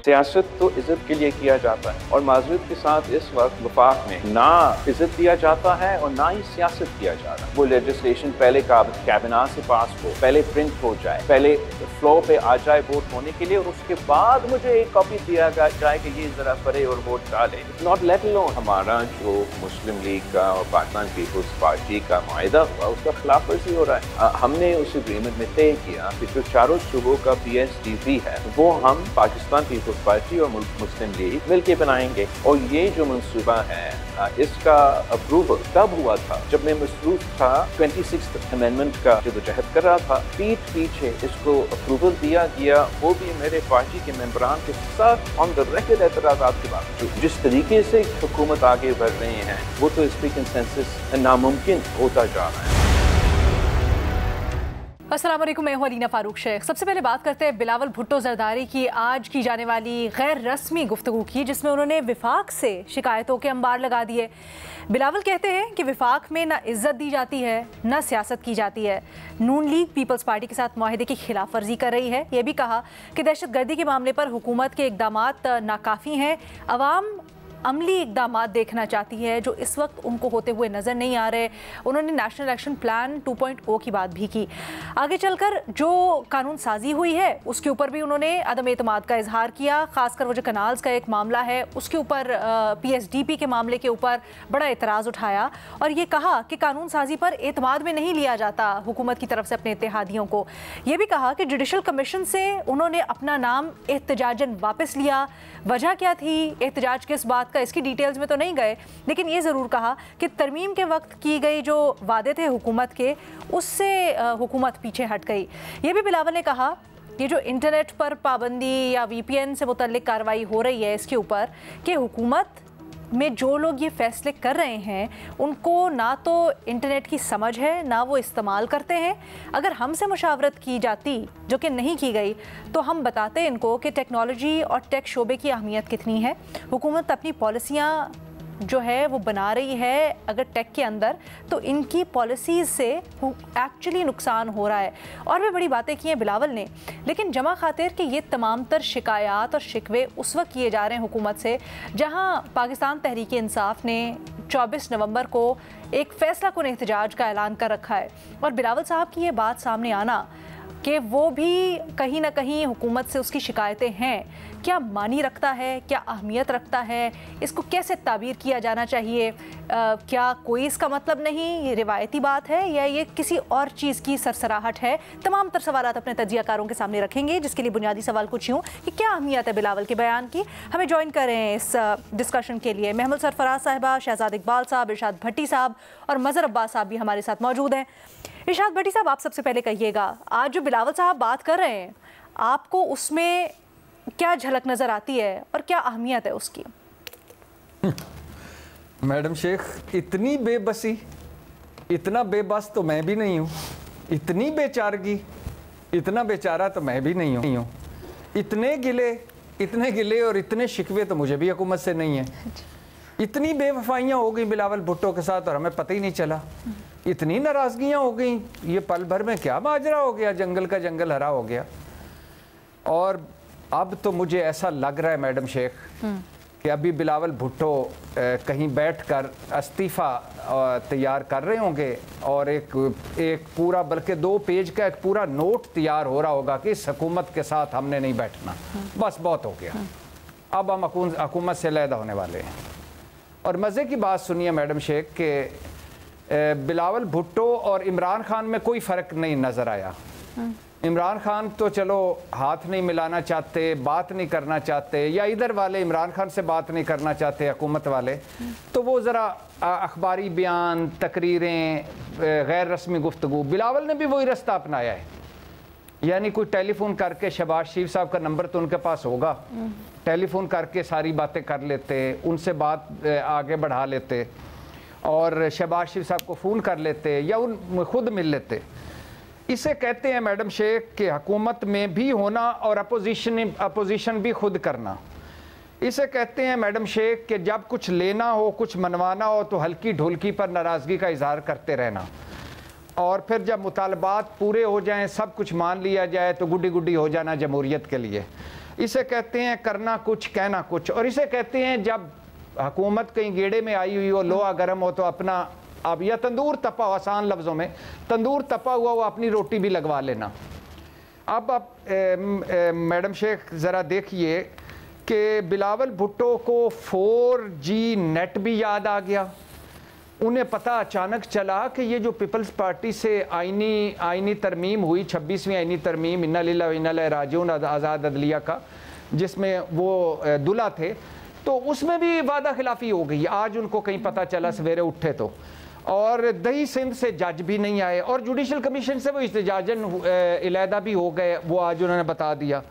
सियासत तो इज्जत के लिए किया जाता है और माजरत के साथ इस वक्त वफाक में ना इज्जत दिया जाता है और ना ही सियासत किया जा रहा है। वो लेजिस्लेशन पहले कैबिनेट से पास हो, पहले प्रिंट हो जाए, पहले फ्लोर पे आ जाए वोट होने के लिए और उसके बाद मुझे एक कॉपी दिया जाए कि ये जरा पढ़े और वोट डाले। नॉट लेट अलोन हमारा जो मुस्लिम लीग का और पाकिस्तान पीपुल्स पार्टी का मुआहदा हुआ उसका खिलाफ वर्जी हो रहा है। हमने उस एग्रीमेंट में तय किया कि जो चारों सूबों का PSDP है वो हम पाकिस्तान पीपुल्स पार्टी और मुस्लिम लीग मिलकर बनाएंगे। और ये जो मंसूबा है इसका अप्रूवल तब हुआ था जब मैं मसरूफ था 26th अमेंडमेंट का जदोजहद कर रहा था। पीछे इसको अप्रूवल दिया गया, वो भी मेरे पार्टी के मेंबरान के साथ ऑन द रिकॉर्ड एतराज़ात के बाद। जिस तरीके से हुकूमत आगे बढ़ रही है वो तो इस पर कंसेंसस नामुमकिन होता जा रहा है। अस्सलाम वालेकुम, मैं हूं अलीना फारूक शेख। सबसे पहले बात करते हैं बिलावल भुट्टो जरदारी की आज की जाने वाली गैर रस्मी गुफ्तगू की, जिसमें उन्होंने विफाक से शिकायतों के अंबार लगा दिए। बिलावल कहते हैं कि विफाक में ना इज्जत दी जाती है ना सियासत की जाती है। नून लीग पीपल्स पार्टी के साथ मुआहदे की खिलाफ वर्जी कर रही है। ये भी कहा कि दहशतगर्दी के मामले पर हुकूमत के इकदामात नाकाफ़ी हैं। अवाम अमली इकदामात देखना चाहती है जो इस वक्त उनको होते हुए नज़र नहीं आ रहे। उन्होंने नेशनल एक्शन प्लान 2.0 की बात भी की। आगे चलकर जो कानून साजी हुई है उसके ऊपर भी उन्होंने अदम एतमाद का इजहार किया। खासकर वो जो कनाल्स का एक मामला है उसके ऊपर PSDP के मामले के ऊपर बड़ा एतराज़ उठाया और ये कहा कि कानून साजी पर एतमाद में नहीं लिया जाता हुकूमत की तरफ से अपने इत्तेहादियों को। ये भी कहा कि जुडिशल कमीशन से उन्होंने अपना नाम एहतजाजन वापस लिया। वजह क्या थी, एहतजाज किस बात का, इसकी डिटेल्स में तो नहीं गए, लेकिन ये ज़रूर कहा कि तरमीम के वक्त की गई जो वादे थे हुकूमत के उससे हुकूमत पीछे हट गई। ये भी बिलावल ने कहा कि जो इंटरनेट पर पाबंदी या VPN से मुतल्लिक कार्रवाई हो रही है इसके ऊपर कि हुकूमत में जो लोग ये फैसले कर रहे हैं उनको ना तो इंटरनेट की समझ है ना वो इस्तेमाल करते हैं। अगर हमसे मुशावरत की जाती, जो कि नहीं की गई, तो हम बताते इनको कि टेक्नोलॉजी और टेक शोबे की अहमियत कितनी है। हुकूमत अपनी पॉलिसियाँ जो है वो बना रही है अगर टेक के अंदर, तो इनकी पॉलिसीज़ से एक्चुअली नुकसान हो रहा है। और भी बड़ी बातें की हैं बिलावल ने, लेकिन जमा खातिर कि ये तमाम तर शिकायत और शिकवे उस वक्त किए जा रहे हैं हुकूमत से जहां पाकिस्तान तहरीक इंसाफ ने 24 नवंबर को एक फ़ैसला कुन एहतजाज का ऐलान कर रखा है। और बिलावल साहब की ये बात सामने आना कि वो भी कहीं ना कहीं हुकूमत से उसकी शिकायतें हैं, क्या मानी रखता है, क्या अहमियत रखता है, इसको कैसे ताबीर किया जाना चाहिए? क्या कोई इसका मतलब नहीं, ये रिवायती बात है या ये किसी और चीज़ की सरसराहट है? तमाम तर सवालात अपने तजियाकारों के सामने रखेंगे, जिसके लिए बुनियादी सवाल कुछ यूँ कि क्या अहमियत है बिलावल के बयान की। हमें ज्वाइन करें इस डिस्कशन के लिए महमूद सरफराज साहिबा, शहजाद इकबाल साहब, इरशाद भट्टी साहब और मज़हर अब्बास साहब भी हमारे साथ मौजूद हैं। इरशाद भट्टी साहब, आप सबसे पहले कहिएगा, आज जो बिलावल साहब बात कर रहे हैं आपको उसमें क्या झलक नज़र आती है और क्या अहमियत है उसकी? मैडम शेख, इतनी बेबसी, इतना बेबस तो मैं भी नहीं हूँ, इतनी बेचारगी, इतना बेचारा तो मैं भी नहीं हूँ, इतने गिले और इतने शिकवे तो मुझे भी हुकूमत से नहीं है। इतनी बेवफाइयाँ हो गई बिलावल भुट्टो के साथ और हमें पता ही नहीं चला। इतनी नाराज़गियाँ हो गई, ये पल भर में क्या माजरा हो गया, जंगल का जंगल हरा हो गया। और अब तो मुझे ऐसा लग रहा है मैडम शेख कि अभी बिलावल भुट्टो कहीं बैठकर इस्तीफ़ा तैयार कर रहे होंगे और एक पूरा, बल्कि 2 पेज का एक पूरा नोट तैयार हो रहा होगा कि इस हुकूमत के साथ हमने नहीं बैठना, बस बहुत हो गया, अब हम हुकूमत से अलहदा होने वाले हैं। और मज़े की बात सुनिए मैडम शेख कि बिलावल भुट्टो और इमरान खान में कोई फ़र्क नहीं नज़र आया। इमरान खान तो चलो हाथ नहीं मिलाना चाहते, बात नहीं करना चाहते, या इधर वाले इमरान खान से बात नहीं करना चाहते हुकूमत वाले, तो वो ज़रा अखबारी बयान, तकरीरें, गैर रस्मी गुफ्तगू। बिलावल ने भी वही रास्ता अपनाया है, यानी कोई टेलीफोन करके, शहबाज शरीफ साहब का नंबर तो उनके पास होगा, टेलीफोन करके सारी बातें कर लेते, उनसे बात आगे बढ़ा लेते और शहबाज शरीफ साहब को फ़ोन कर लेते या उन खुद मिल लेते। इसे कहते हैं मैडम शेख कि हुकूमत में भी होना और अपोजिशन भी खुद करना। इसे कहते हैं मैडम शेख कि जब कुछ लेना हो, कुछ मनवाना हो तो हल्की ढोलकी पर नाराज़गी का इजहार करते रहना। और फिर जब मुतालबात पूरे हो जाएं, सब कुछ मान लिया जाए, तो गुड्डी गुड्डी हो जाना जमहूरियत के लिए। इसे कहते हैं करना कुछ कहना कुछ। और इसे कहते हैं जब हुकूमत कहीं गेड़े में आई हुई हो, लोहा गर्म हो, तो अपना अब या तंदूर तपा हो, आसान लफ्ज़ों में तंदूर तपा हुआ वो अपनी रोटी भी लगवा लेना। अब आप मैडम शेख ज़रा देखिए कि बिलावल भुट्टो को 4G नेट भी याद आ गया। उन्हें पता अचानक चला कि ये जो पीपल्स पार्टी से आईनी तरमीम हुई, 26वीं आईनी तरमीम, इन्ना लिल्लाह व इन्ना इलैहि राजिऊन, आज़ाद अदलिया का, जिसमें वो दुल्हा थे, तो उसमें भी वादा खिलाफी हो गई। आज उनको कहीं पता चला सवेरे उठे तो, और दही सिंध से जज भी नहीं आए, और जुडिशल कमीशन से वो इस्तिजाजन इलादा भी हो गए, वो आज उन्होंने बता दिया।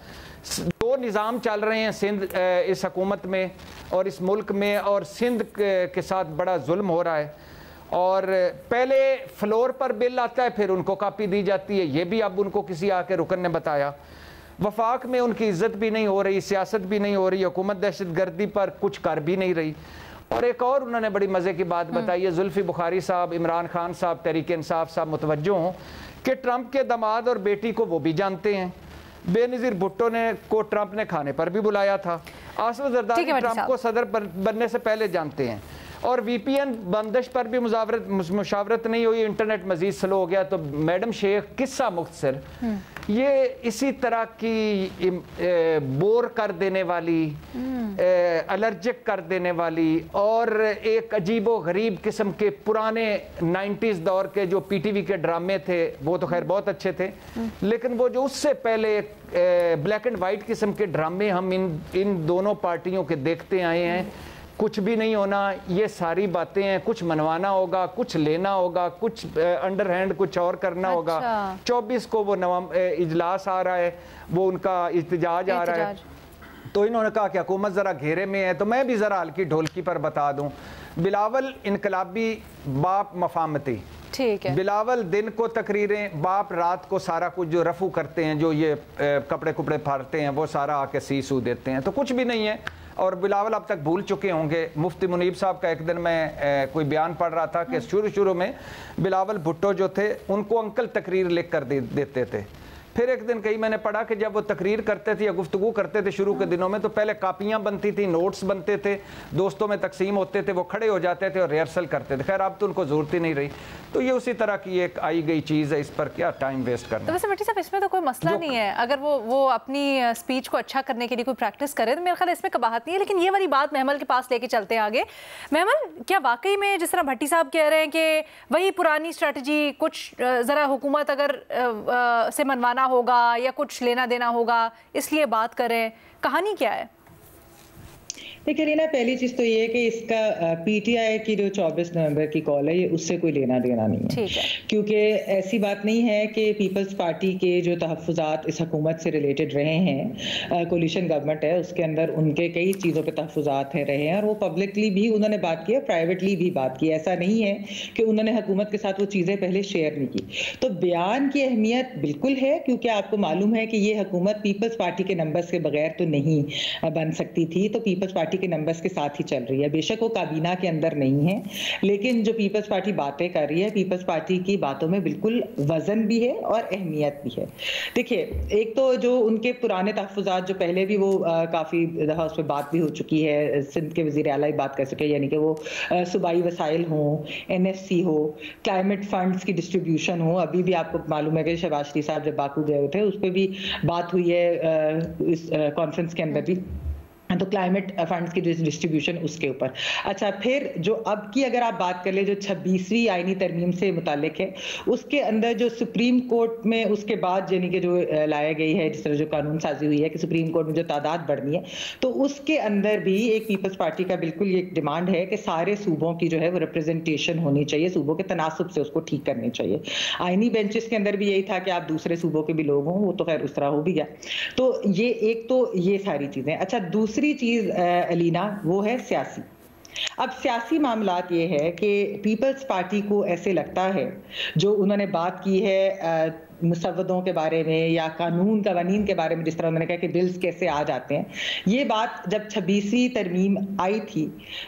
दो निज़ाम चल रहे हैं सिंध इस हुकूमत में और इस मुल्क में, और सिंध के साथ बड़ा जुल्म हो रहा है। और पहले फ्लोर पर बिल आता है, फिर उनको कापी दी जाती है। ये भी अब उनको किसी आके रुकन ने बताया। वफाक में उनकी इज्जत भी नहीं हो रही, सियासत भी नहीं हो रही, हुकूमत दहशतगर्दी पर कुछ कर भी नहीं रही। और एक और उन्होंने बड़ी मज़े की बात बताई है, जुल्फी बुखारी साहब, इमरान खान साहब, तहरीक इंसाफ साहब मुतवज्जो हों कि ट्रंप के दामाद और बेटी को वो भी जानते हैं। बेनज़ीर भुट्टो को ट्रंप ने खाने पर भी बुलाया था। आसिफ ज़रदारी ट्रंप को सदर बनने से पहले जानते हैं। और VPN बंदिश पर भी मुशावरत नहीं हुई, इंटरनेट मजीद स्लो हो गया। तो मैडम शेख किस्सा मुख्तसर, ये इसी तरह की बोर कर देने वाली, एलर्जिक कर देने वाली, और एक अजीबो गरीब किस्म के पुराने 90s दौर के जो PTV के ड्रामे थे, वो तो खैर बहुत अच्छे थे, लेकिन वो जो उससे पहले ब्लैक एंड वाइट किस्म के ड्रामे हम इन दोनों पार्टियों के देखते आए हैं। कुछ भी नहीं होना, ये सारी बातें हैं। कुछ मनवाना होगा, कुछ लेना होगा, कुछ अंडर हैंड कुछ और करना होगा। 24 को वो इजलास आ रहा है, वो उनका इज्तिजाज आ रहा है। तो इन्होंने कहा कि हुकूमत ज़रा घेरे में है, तो मैं भी ज़रा हल्की ढोलकी पर बता दूं, बिलावल इनकलाबी, बाप मफामती। ठीक है। बिलावल दिन को तकरीरें, बाप रात को सारा कुछ जो रफू करते हैं, जो ये कपड़े कुपड़े फाड़ते हैं, वो सारा आके सी सू देते हैं। तो कुछ भी नहीं है। और बिलावल अब तक भूल चुके होंगे। मुफ्ती मुनीब साहब का एक दिन मैं कोई बयान पढ़ रहा था कि शुरू में बिलावल भुट्टो जो थे, उनको अंकल तकरीर लिख कर देते थे। फिर एक दिन कहीं मैंने पढ़ा कि जब वो तकरीर करते थे या गुफ्तगू करते थे शुरू के दिनों में, तो पहले कापियाँ बनती थी, नोट्स बनते थे, दोस्तों में तकसीम होते थे, वो खड़े हो जाते थे और रिहर्सल करते थे। खैर अब तो उनको ज़रूरत ही नहीं रही। तो ये उसी तरह की एक आई गई चीज़ है, इस पर क्या टाइम वेस्ट करना। तो वैसे भट्टी साहब, इसमें तो कोई मसला नहीं है, अगर वो अपनी स्पीच को अच्छा करने के लिए कोई प्रैक्टिस करे तो मेरे ख्याल इसमें कबाहत नहीं है। लेकिन ये वाली बात महमल के पास लेके चलते हैं आगे। महमल, क्या वाकई में जिस तरह भट्टी साहब कह रहे हैं कि वही पुरानी स्ट्रैटेजी, कुछ ज़रा हुकूमत अगर से मनवाना होगा या कुछ लेना देना होगा, इसलिए बात करें, कहानी क्या है? देखिए रीना, पहली चीज़ तो ये है कि इसका PTI की जो 24 नवंबर की कॉल है, ये उससे कोई लेना देना नहीं है। क्योंकि ऐसी बात नहीं है कि पीपल्स पार्टी के जो तहफ़्फ़ुज़ात इस हुकूमत से रिलेटेड रहे हैं, कोलिशन गवर्नमेंट है, उसके अंदर उनके कई चीज़ों पे तहफ़्फ़ुज़ात रहे हैं, और वो पब्लिकली भी उन्होंने बात की है, प्राइवेटली भी बात की। ऐसा नहीं है कि उन्होंने हुकूमत के साथ वो चीज़ें पहले शेयर नहीं की। तो बयान की अहमियत बिल्कुल है, क्योंकि आपको मालूम है कि ये हुकूमत पीपल्स पार्टी के नंबर्स के बगैर तो नहीं बन सकती थी, तो पीपल्स पार्टी के नंबर्स के साथ ही चल रही है। बेशक वो काबीना के अंदर नहीं है, लेकिन जो पीपल्स पार्टी बातें कर रही है, पीपल्स पार्टी की बातों में बिल्कुल वजन भी है और अहमियत भी है। देखिए, एक तो जो उनके पुराने तहफ़्फ़ुज़ात जो पहले भी वो काफ़ी दफ़ा उस पर बात भी हो चुकी है, सिंध के वज़ीर आला बात कर सके, यानी कि वो सूबाई वसाइल हों, NFC हो, क्लाइमेट फंड्स की डिस्ट्रीब्यूशन हो। अभी भी आपको मालूम है कि शहबाज शरीफ साहब जब बाकू गए थे, उस पर भी बात हुई है इस कॉन्फ्रेंस के अंदर भी, तो क्लाइमेट फंड्स की डिस्ट्रीब्यूशन उसके ऊपर। अच्छा, फिर जो अब की अगर आप बात कर ले, जो 26वीं आईनी तरमीम से मुतालिक है, उसके अंदर जो सुप्रीम कोर्ट में उसके बाद यानी कि जो लाया गई है, जिस तरह जो कानून साजी हुई है कि सुप्रीम कोर्ट में जो तादाद बढ़नी है, तो उसके अंदर भी एक पीपल्स पार्टी का बिल्कुल ये डिमांड है कि सारे सूबों की जो है वो रिप्रेजेंटेशन होनी चाहिए, सूबों के तनासुब से उसको ठीक करनी चाहिए। आईनी बेंचेस के अंदर भी यही था कि आप दूसरे सूबों के भी लोग हों, वो तो खैर उस तरह हो भी गया। तो ये एक तो ये सारी चीज़ें। अच्छा, दूसरी चीज अलीना, वो है सियासी। अब सियासी मामलात ये है कि पीपल्स पार्टी को ऐसे लगता है, जो उन्होंने बात की है मुसव्वदों के बारे में या कवानीन के बारे में, जिस तरह उन्होंने कहा कि बिल्स कैसे आ जाते हैं, ये बात जब 26वीं तरमीम आई थी,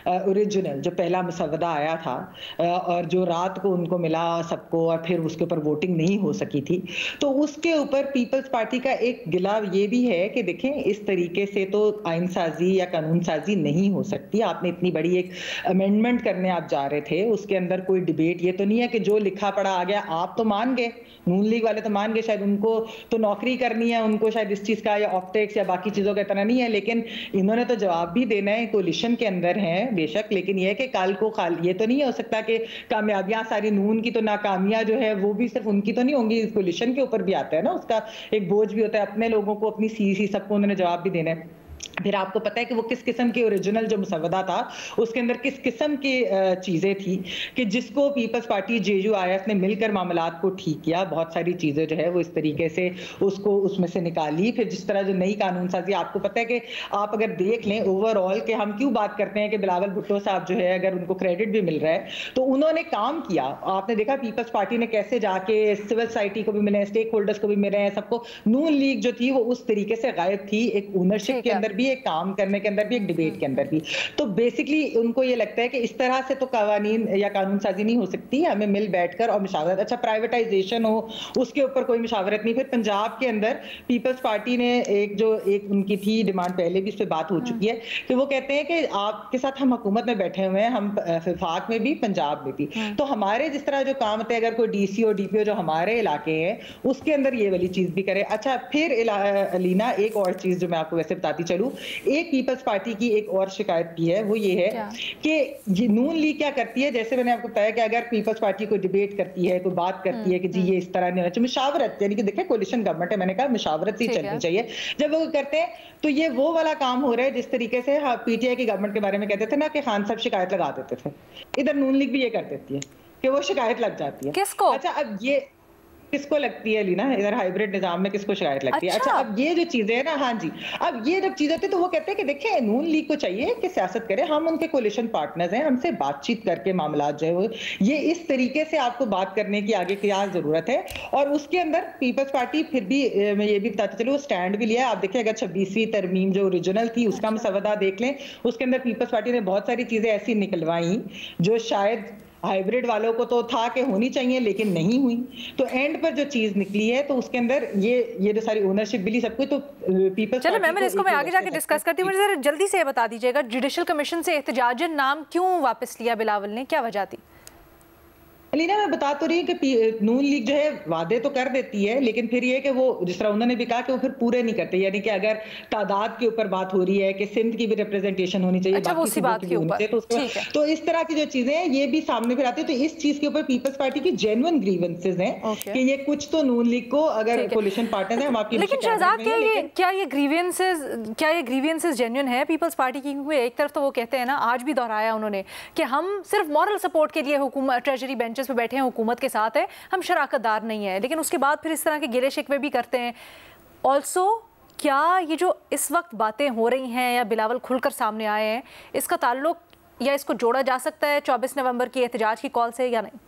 ओरिजिनल जो पहला मुसव्वदा आया था और जो रात को उनको मिला सबको और फिर उसके ऊपर वोटिंग नहीं हो सकी थी, तो उसके ऊपर पीपल्स पार्टी का एक गिला ये भी है कि देखें इस तरीके से तो आइन साजी या कानून साजी नहीं हो सकती। आपने इतनी बड़ी एक अमेंडमेंट करने आप जा रहे थे, उसके अंदर कोई डिबेट ये तो नहीं है कि जो लिखा पढ़ा आ गया। आप तो मान गए, नून लीग वाले तो मान गए, शायद उनको तो नौकरी करनी है, उनको शायद इस चीज का या ऑप्टिक्स या बाकी चीजों का इतना नहीं है, लेकिन इन्होंने तो जवाब भी देना है। कोलिशन के अंदर है बेशक, लेकिन यह है कि कल को ये तो नहीं हो सकता कि कामयाबियां सारी नून की तो नाकामियां जो है वो भी सिर्फ उनकी तो नहीं होंगी, कोलिशन के ऊपर भी आता है ना, उसका एक बोझ भी होता है, अपने लोगों को अपनी सीसी सबको उन्होंने जवाब भी देना है। फिर आपको पता है कि वो किस किस्म की ओरिजिनल जो मुसव्वदा था उसके अंदर किस किस्म की चीजें थी कि जिसको पीपल्स पार्टी JUIF ने मिलकर मामलात को ठीक किया। बहुत सारी चीजें जो है वो इस तरीके से उसको उसमें से निकाली। फिर जिस तरह जो नई कानून साजी, आपको पता है कि आप अगर देख लें ओवरऑल कि हम क्यों बात करते हैं कि बिलावल भुट्टो साहब जो है अगर उनको क्रेडिट भी मिल रहा है तो उन्होंने काम किया। आपने देखा पीपल्स पार्टी ने कैसे जाके सिविल सोसाइटी को भी मिले, स्टेक होल्डर्स को भी मिले हैं, सबको। नून लीग जो थी वो उस तरीके से गायब थी, एक ओनरशिप के अंदर भी, एक काम करने के अंदर भी, एक डिबेट के अंदर भी। तो बेसिकली उनको ये लगता है कि इस तरह से तो कवानीन या कानून साजी नहीं हो सकती, हमें मिल बैठकर और मुशावरत। अच्छा प्राइवेटाइजेशन हो उसके ऊपर कोई मुशावरत नहीं। फिर पंजाब के अंदर पीपल्स पार्टी ने एक उनकी थी डिमांड, पहले भी इस पे बात हो चुकी है कि वो कहते हैं कि आपके साथ हम हुकूमत में बैठे हुए हैं, हम वफाक में भी पंजाब में भी, तो हमारे जिस तरह जो काम होते हैं अगर कोई DC और DPO जो हमारे इलाके हैं उसके अंदर ये वाली चीज भी करे। अच्छा फिर अलीना एक और चीज जो मैं आपको वैसे बताती चलूं, एक पीपल्स पार्टी की एक और शिकायत की है, वो ये है कि नून लीग क्या करती है, जैसे मैंने आपको बताया कि अगर पीपल्स पार्टी कोई डिबेट करती है, कोई बात करती है कि जी ये इस तरह नहीं होना चाहिए, मुशावरत, यानी कि देखिए कोलिशन गवर्नमेंट है, मैंने कहा मुशावरत ही चलनी चाहिए। जब वो करते हैं तो ये वो वाला काम हो रहा है जिस तरीके से PTI की गवर्नमेंट के बारे में कहते थे ना कि खान साहब शिकायत लगा देते थे, इधर नून लीग भी ये कर देती है कि वो शिकायत लग जाती है। किसको? अच्छा अब ये किसको लगती है लीना, इधर हाइब्रिड निजाम में किसको शिकायत लगती है? अच्छा अब ये जो चीजें है ना, हाँ जी, अब ये जब चीजें होती है तो वो कहते हैं कि देखिए नून लीग को चाहिए कि सियासत करे, हम उनके कोलिशन पार्टनर्स हैं, हमसे बातचीत करके मामला जो है वो ये इस तरीके से आपको बात करने की आगे क्या जरूरत है। और उसके अंदर पीपल्स पार्टी फिर भी मैं ये भी बताते चलूं स्टैंड भी लिया। आप देखिए अगर 26वीं तरमीम जो ओरिजिनल थी उसका मुसव्वदा देख लें, उसके अंदर पीपल्स पार्टी ने बहुत सारी चीजें ऐसी निकलवाई जो शायद हाइब्रिड वालों को तो था कि होनी चाहिए लेकिन नहीं हुई, तो एंड पर जो चीज निकली है तो उसके अंदर ये जो सारी ओनरशिप बिली सब कुछ तो पीपल्स। चलो मैम इसको मैं आगे जाके डिस्कस करती हूँ, मुझे जरा जल्दी से बता दीजिएगा जुडिशल कमीशन से एहतजाजन नाम क्यों वापस लिया बिलावल ने, क्या वजह थी? अलीना मैं बता तो रही हूँ कि नून लीग जो है वादे तो कर देती है लेकिन फिर ये कि वो जिस तरह उन्होंने भी कहा कि वो फिर पूरे नहीं करते, यानी कि अगर तादाद के ऊपर बात हो रही है कि सिंध की भी रिप्रेजेंटेशन होनी चाहिए, अच्छा, बाकी बात की होनी चाहिए, तो इस तरह की जो चीजें हैं ये भी सामने फिर आती है। तो इस चीज के ऊपर पीपल्स पार्टी की जेन्युइन ग्रीवेंसेस हैं कि ये कुछ तो नून लीग को अगर कोलिशन पार्टनर्स हैं हम आपकी, लेकिन शहजाद क्या ये ग्रीवेंसेस जेन्युइन है पीपल्स पार्टी की? क्योंकि एक तरफ तो वो कहते हैं ना, आज भी दोहराया उन्होंने कि हम सिर्फ मॉरल सपोर्ट के लिए हुकूमत ट्रेजरी बेंचेस पे बैठे हैं, हुकूमत के साथ है, हम शराकतदार नहीं है, लेकिन उसके बाद फिर इस तरह के गिले शिकवे भी करते हैं। ऑल्सो क्या ये जो इस वक्त बातें हो रही हैं या बिलावल खुलकर सामने आए हैं, इसका ताल्लुक या इसको जोड़ा जा सकता है 24 नवंबर की एहतजाज की कॉल से या नहीं?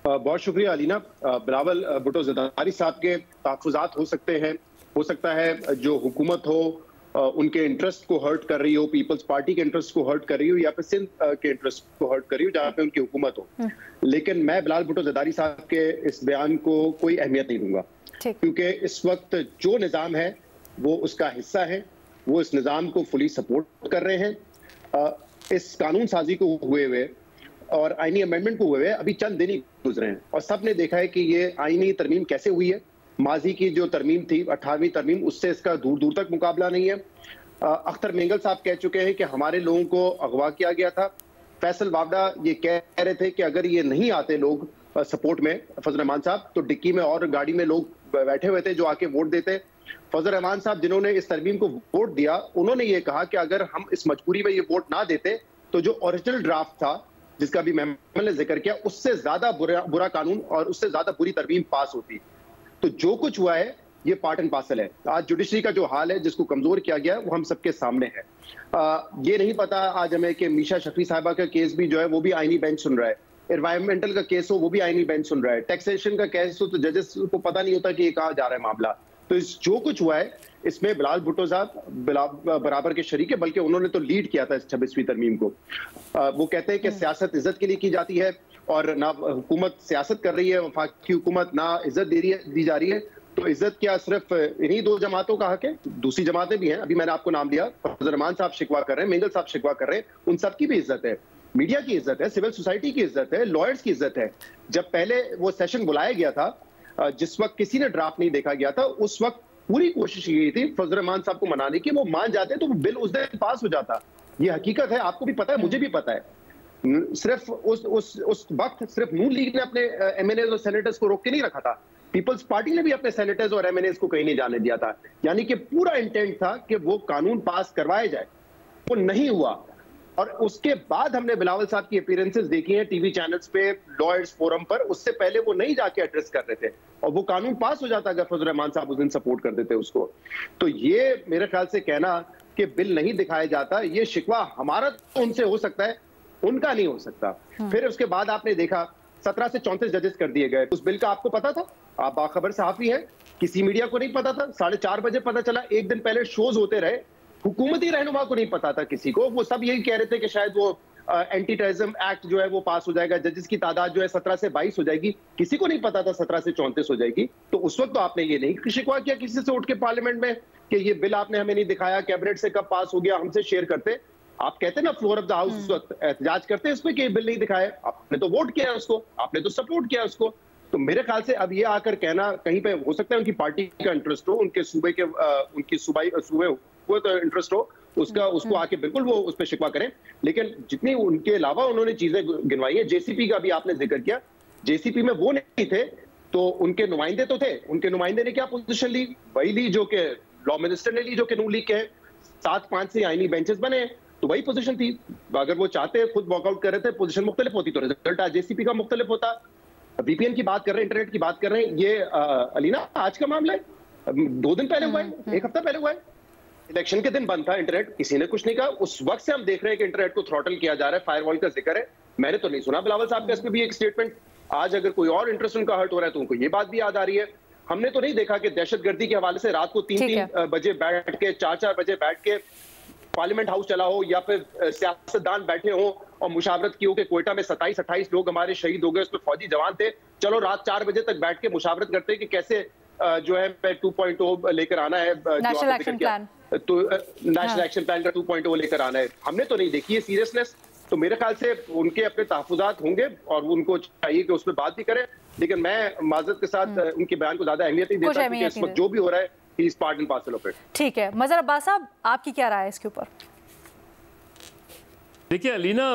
बहुत शुक्रिया अलीना। बिलावल भुट्टो ज़रदारी साहब के तहफ़्फ़ुज़ात हो सकते हैं, हो सकता है जो हुकूमत हो उनके इंटरेस्ट को हर्ट कर रही हो, पीपल्स पार्टी के इंटरेस्ट को हर्ट कर रही हो या फिर सिंध के इंटरेस्ट को हर्ट कर रही हो जहाँ पे उनकी हुकूमत हो। लेकिन मैं बिलावल भुट्टो ज़रदारी साहब के इस बयान को कोई अहमियत नहीं दूंगा, क्योंकि इस वक्त जो निज़ाम है वो उसका हिस्सा है, वो इस निज़ाम को फुली सपोर्ट कर रहे हैं। इस कानून साजी को हुए हुए और आईनी अमेंडमेंट को हुए हुए अभी चंद दिन ही गुजरे हैं और सब ने देखा है कि ये आईनी तरमीम कैसे हुई है। माजी की जो तरमीम थी 18वीं तरमीम, उससे इसका दूर दूर तक मुकाबला नहीं है। अख्तर मेंगल साहब कह चुके हैं कि हमारे लोगों को अगवा किया गया था। फैसल वावडा ये कह रहे थे कि अगर ये नहीं आते लोग सपोर्ट में फजल रहमान साहब, तो डिक्की में और गाड़ी में लोग बैठे हुए थे जो आके वोट देते। फजल रहमान साहब जिन्होंने इस तरमीम को वोट दिया, उन्होंने ये कहा कि अगर हम इस मजबूरी में ये वोट ना देते तो जो ओरिजिनल ड्राफ्ट था जिसका भी मैंने ने जिक्र किया, उससे ज्यादा बुरा कानून और उससे ज्यादा बुरी तरमीम पास होती। तो जो कुछ हुआ है ये पार्ट एंड पार्सल है। आज जुडिशरी का जो हाल है जिसको कमजोर किया गया वो हम सबके सामने है। ये नहीं पता आज हमें कि मीशा शफी साहिबा का केस भी जो है वो भी आईनी बेंच सुन रहा है, एनवायरमेंटल का केस हो वो भी आईनी बेंच सुन रहा है, टैक्सेशन का केस हो तो जजेस को पता नहीं होता कि ये कहाँ जा रहा है मामला। तो इस जो कुछ हुआ है इसमें बिलावल भुट्टो साहब बराबर के शरीक है, बल्कि उन्होंने तो लीड किया था इस 26वीं तरमीम को। वो कहते हैं कि सियासत इज्जत के लिए की जाती है और ना हुकूमत सियासत कर रही है, वफाकी हुकूमत ना इज्जत दी जा रही है। तो इज्जत क्या सिर्फ इन्हीं दो जमातों का हक है? दूसरी जमातें भी हैं, अभी मैंने आपको नाम दिया, फजल रहमान साहब शिकवा कर रहे हैं, मेंगल साहब शिकवा कर रहे हैं, उन सबकी भी इज्जत है, मीडिया की इज्जत है, सिविल सोसाइटी की इज्जत है, लॉयर्स की इज्जत है। जब पहले वो सेशन बुलाया गया था, जिस वक्त किसी ने ड्राफ्ट नहीं देखा गया था, उस वक्त पूरी कोशिश की गई थी फजल रहमान साहब को मनाने की, वो मान जाते तो बिल उस दिन पास हो जाता। ये हकीकत है, आपको भी पता है, मुझे भी पता है। सिर्फ उस वक्त सिर्फ नून लीग ने अपने एमएनए और सेनेटर्स को रोक के नहीं रखा था, पीपल्स पार्टी ने भी अपने सेनेटर्स और एमएनएस को कहीं नहीं जाने दिया था। यानी कि पूरा इंटेंट था कि वो कानून पास करवाया जाए, वो नहीं हुआ। और उसके बाद हमने बिलावल साहब की अपीयरेंसेस देखी हैं टीवी चैनल्स पे, लॉयर्स फोरम पर, उससे पहले वो नहीं जाके एड्रेस कर रहे थे और वो कानून पास हो जाता अगर फजल रहमान साहब उस दिन सपोर्ट कर देते उसको। तो ये मेरे ख्याल से कहना कि बिल नहीं दिखाया जाता, ये शिकवा हमारा तो उनसे हो सकता है, उनका नहीं हो सकता। फिर उसके बाद आपने देखा 17 से 34 जजेस कर दिए गए। उस बिल का आपको पता था? आप बाखबर सहाफी हैं, किसी मीडिया को नहीं पता था। 4:30 बजे पता चला, एक दिन पहले शोज होते रहे, हुकूमती रहनुमा को नहीं पता था किसी को। वो सब यही कह रहे थे कि शायद वो एंटी टेररिज्म एक्ट जो है वो पास हो जाएगा, जजेस की तादाद जो है 17 से 22 हो जाएगी। किसी को नहीं पता था 17 से 34 हो जाएगी। तो उस वक्त तो आपने ये नहीं शिकवा किया किसी से उठ के पार्लियामेंट में कि ये बिल आपने हमें नहीं दिखाया, कैबिनेट से कब पास हो गया, हमसे शेयर करते। आप कहते ना फ्लोर ऑफ द हाउस उस वक्त एहतजाज करते हैं उसमें कि बिल नहीं दिखाया, आपने तो वोट किया उसको, आपने तो सपोर्ट किया उसको। तो मेरे ख्याल से अब ये आकर कहना, कहीं पे हो सकता है उनकी पार्टी का इंटरेस्ट हो, उनके सूबे के उनकी सूबे हुए तो इंटरेस्ट हो उसका, उसको आके बिल्कुल वो उस पर शिकवा करें। लेकिन जितनी उनके अलावा उन्होंने चीजें गिनवाई है, जेसीपी का भी आपने जिक्र किया, जेसीपी में वो नहीं थे तो उनके नुमाइंदे तो थे। उनके नुमाइंदे ने क्या पोजीशन ली? वही ली जो कि लॉ मिनिस्टर ने ली, जो कि नून लीग के हैं। 7-5 से आईनी बेंचेस बने तो वही पोजीशन थी। अगर वो चाहते खुद वॉकआउट कर रहे थे, पोजीशन मुख्तलिफ होती तो रिजल्ट आज जेसीपी का मुख्तलिफ होता। वीपीएन की बात कर रहे हैं, इंटरनेट की बात कर रहे हैं, ये अलीना आज का मामला है, 2 दिन पहले हुआ है, 1 हफ्ता पहले हुआ है। इलेक्शन के दिन बंद था इंटरनेट, किसी ने कुछ नहीं कहा। उस वक्त से हम देख रहे हैं कि इंटरनेट को थ्रॉटल किया जा रहा है, फायरवॉल का जिक्र है। मैंने तो नहीं सुना बिलावल साहब का इसमें भी एक स्टेटमेंट। आज अगर कोई और इंटरेस्ट उनका हर्ट हो रहा है तो उनको ये बात भी याद आ रही है। हमने तो नहीं देखा कि दहशतगर्दी के हवाले से रात को 3-3 बजे बैठ के, 4-4 बजे बैठ के पार्लियामेंट हाउस चला हो, या फिर सियासतदान बैठे हो और मुशावरत की हो कि कोयटा में 27-28 लोग हमारे शहीद हो गए, उसमें फौजी जवान थे। चलो रात 4 बजे तक बैठ के मुशावरत करते कि कैसे जो है 2.0 लेकर आना है, नेशनल एक्शन प्लान, तो नेशनल एक्शन प्लान का 2.0 लेकर आना है। हमने तो नहीं देखी है सीरियसनेस। तो मेरे ख्याल से उनके अपने तहफुजात होंगे और उनको चाहिए कि उसमें बात भी करें। लेकिन मैं माजरत के साथ उनके बयान को ज्यादा अहमियत नहीं देता, क्योंकि इस वक्त जो भी हो रहा है he is part and parcel of it. ठीक है, मजहर अब्बास साहब, आपकी क्या राय है इसके ऊपर? देखिए अलीना,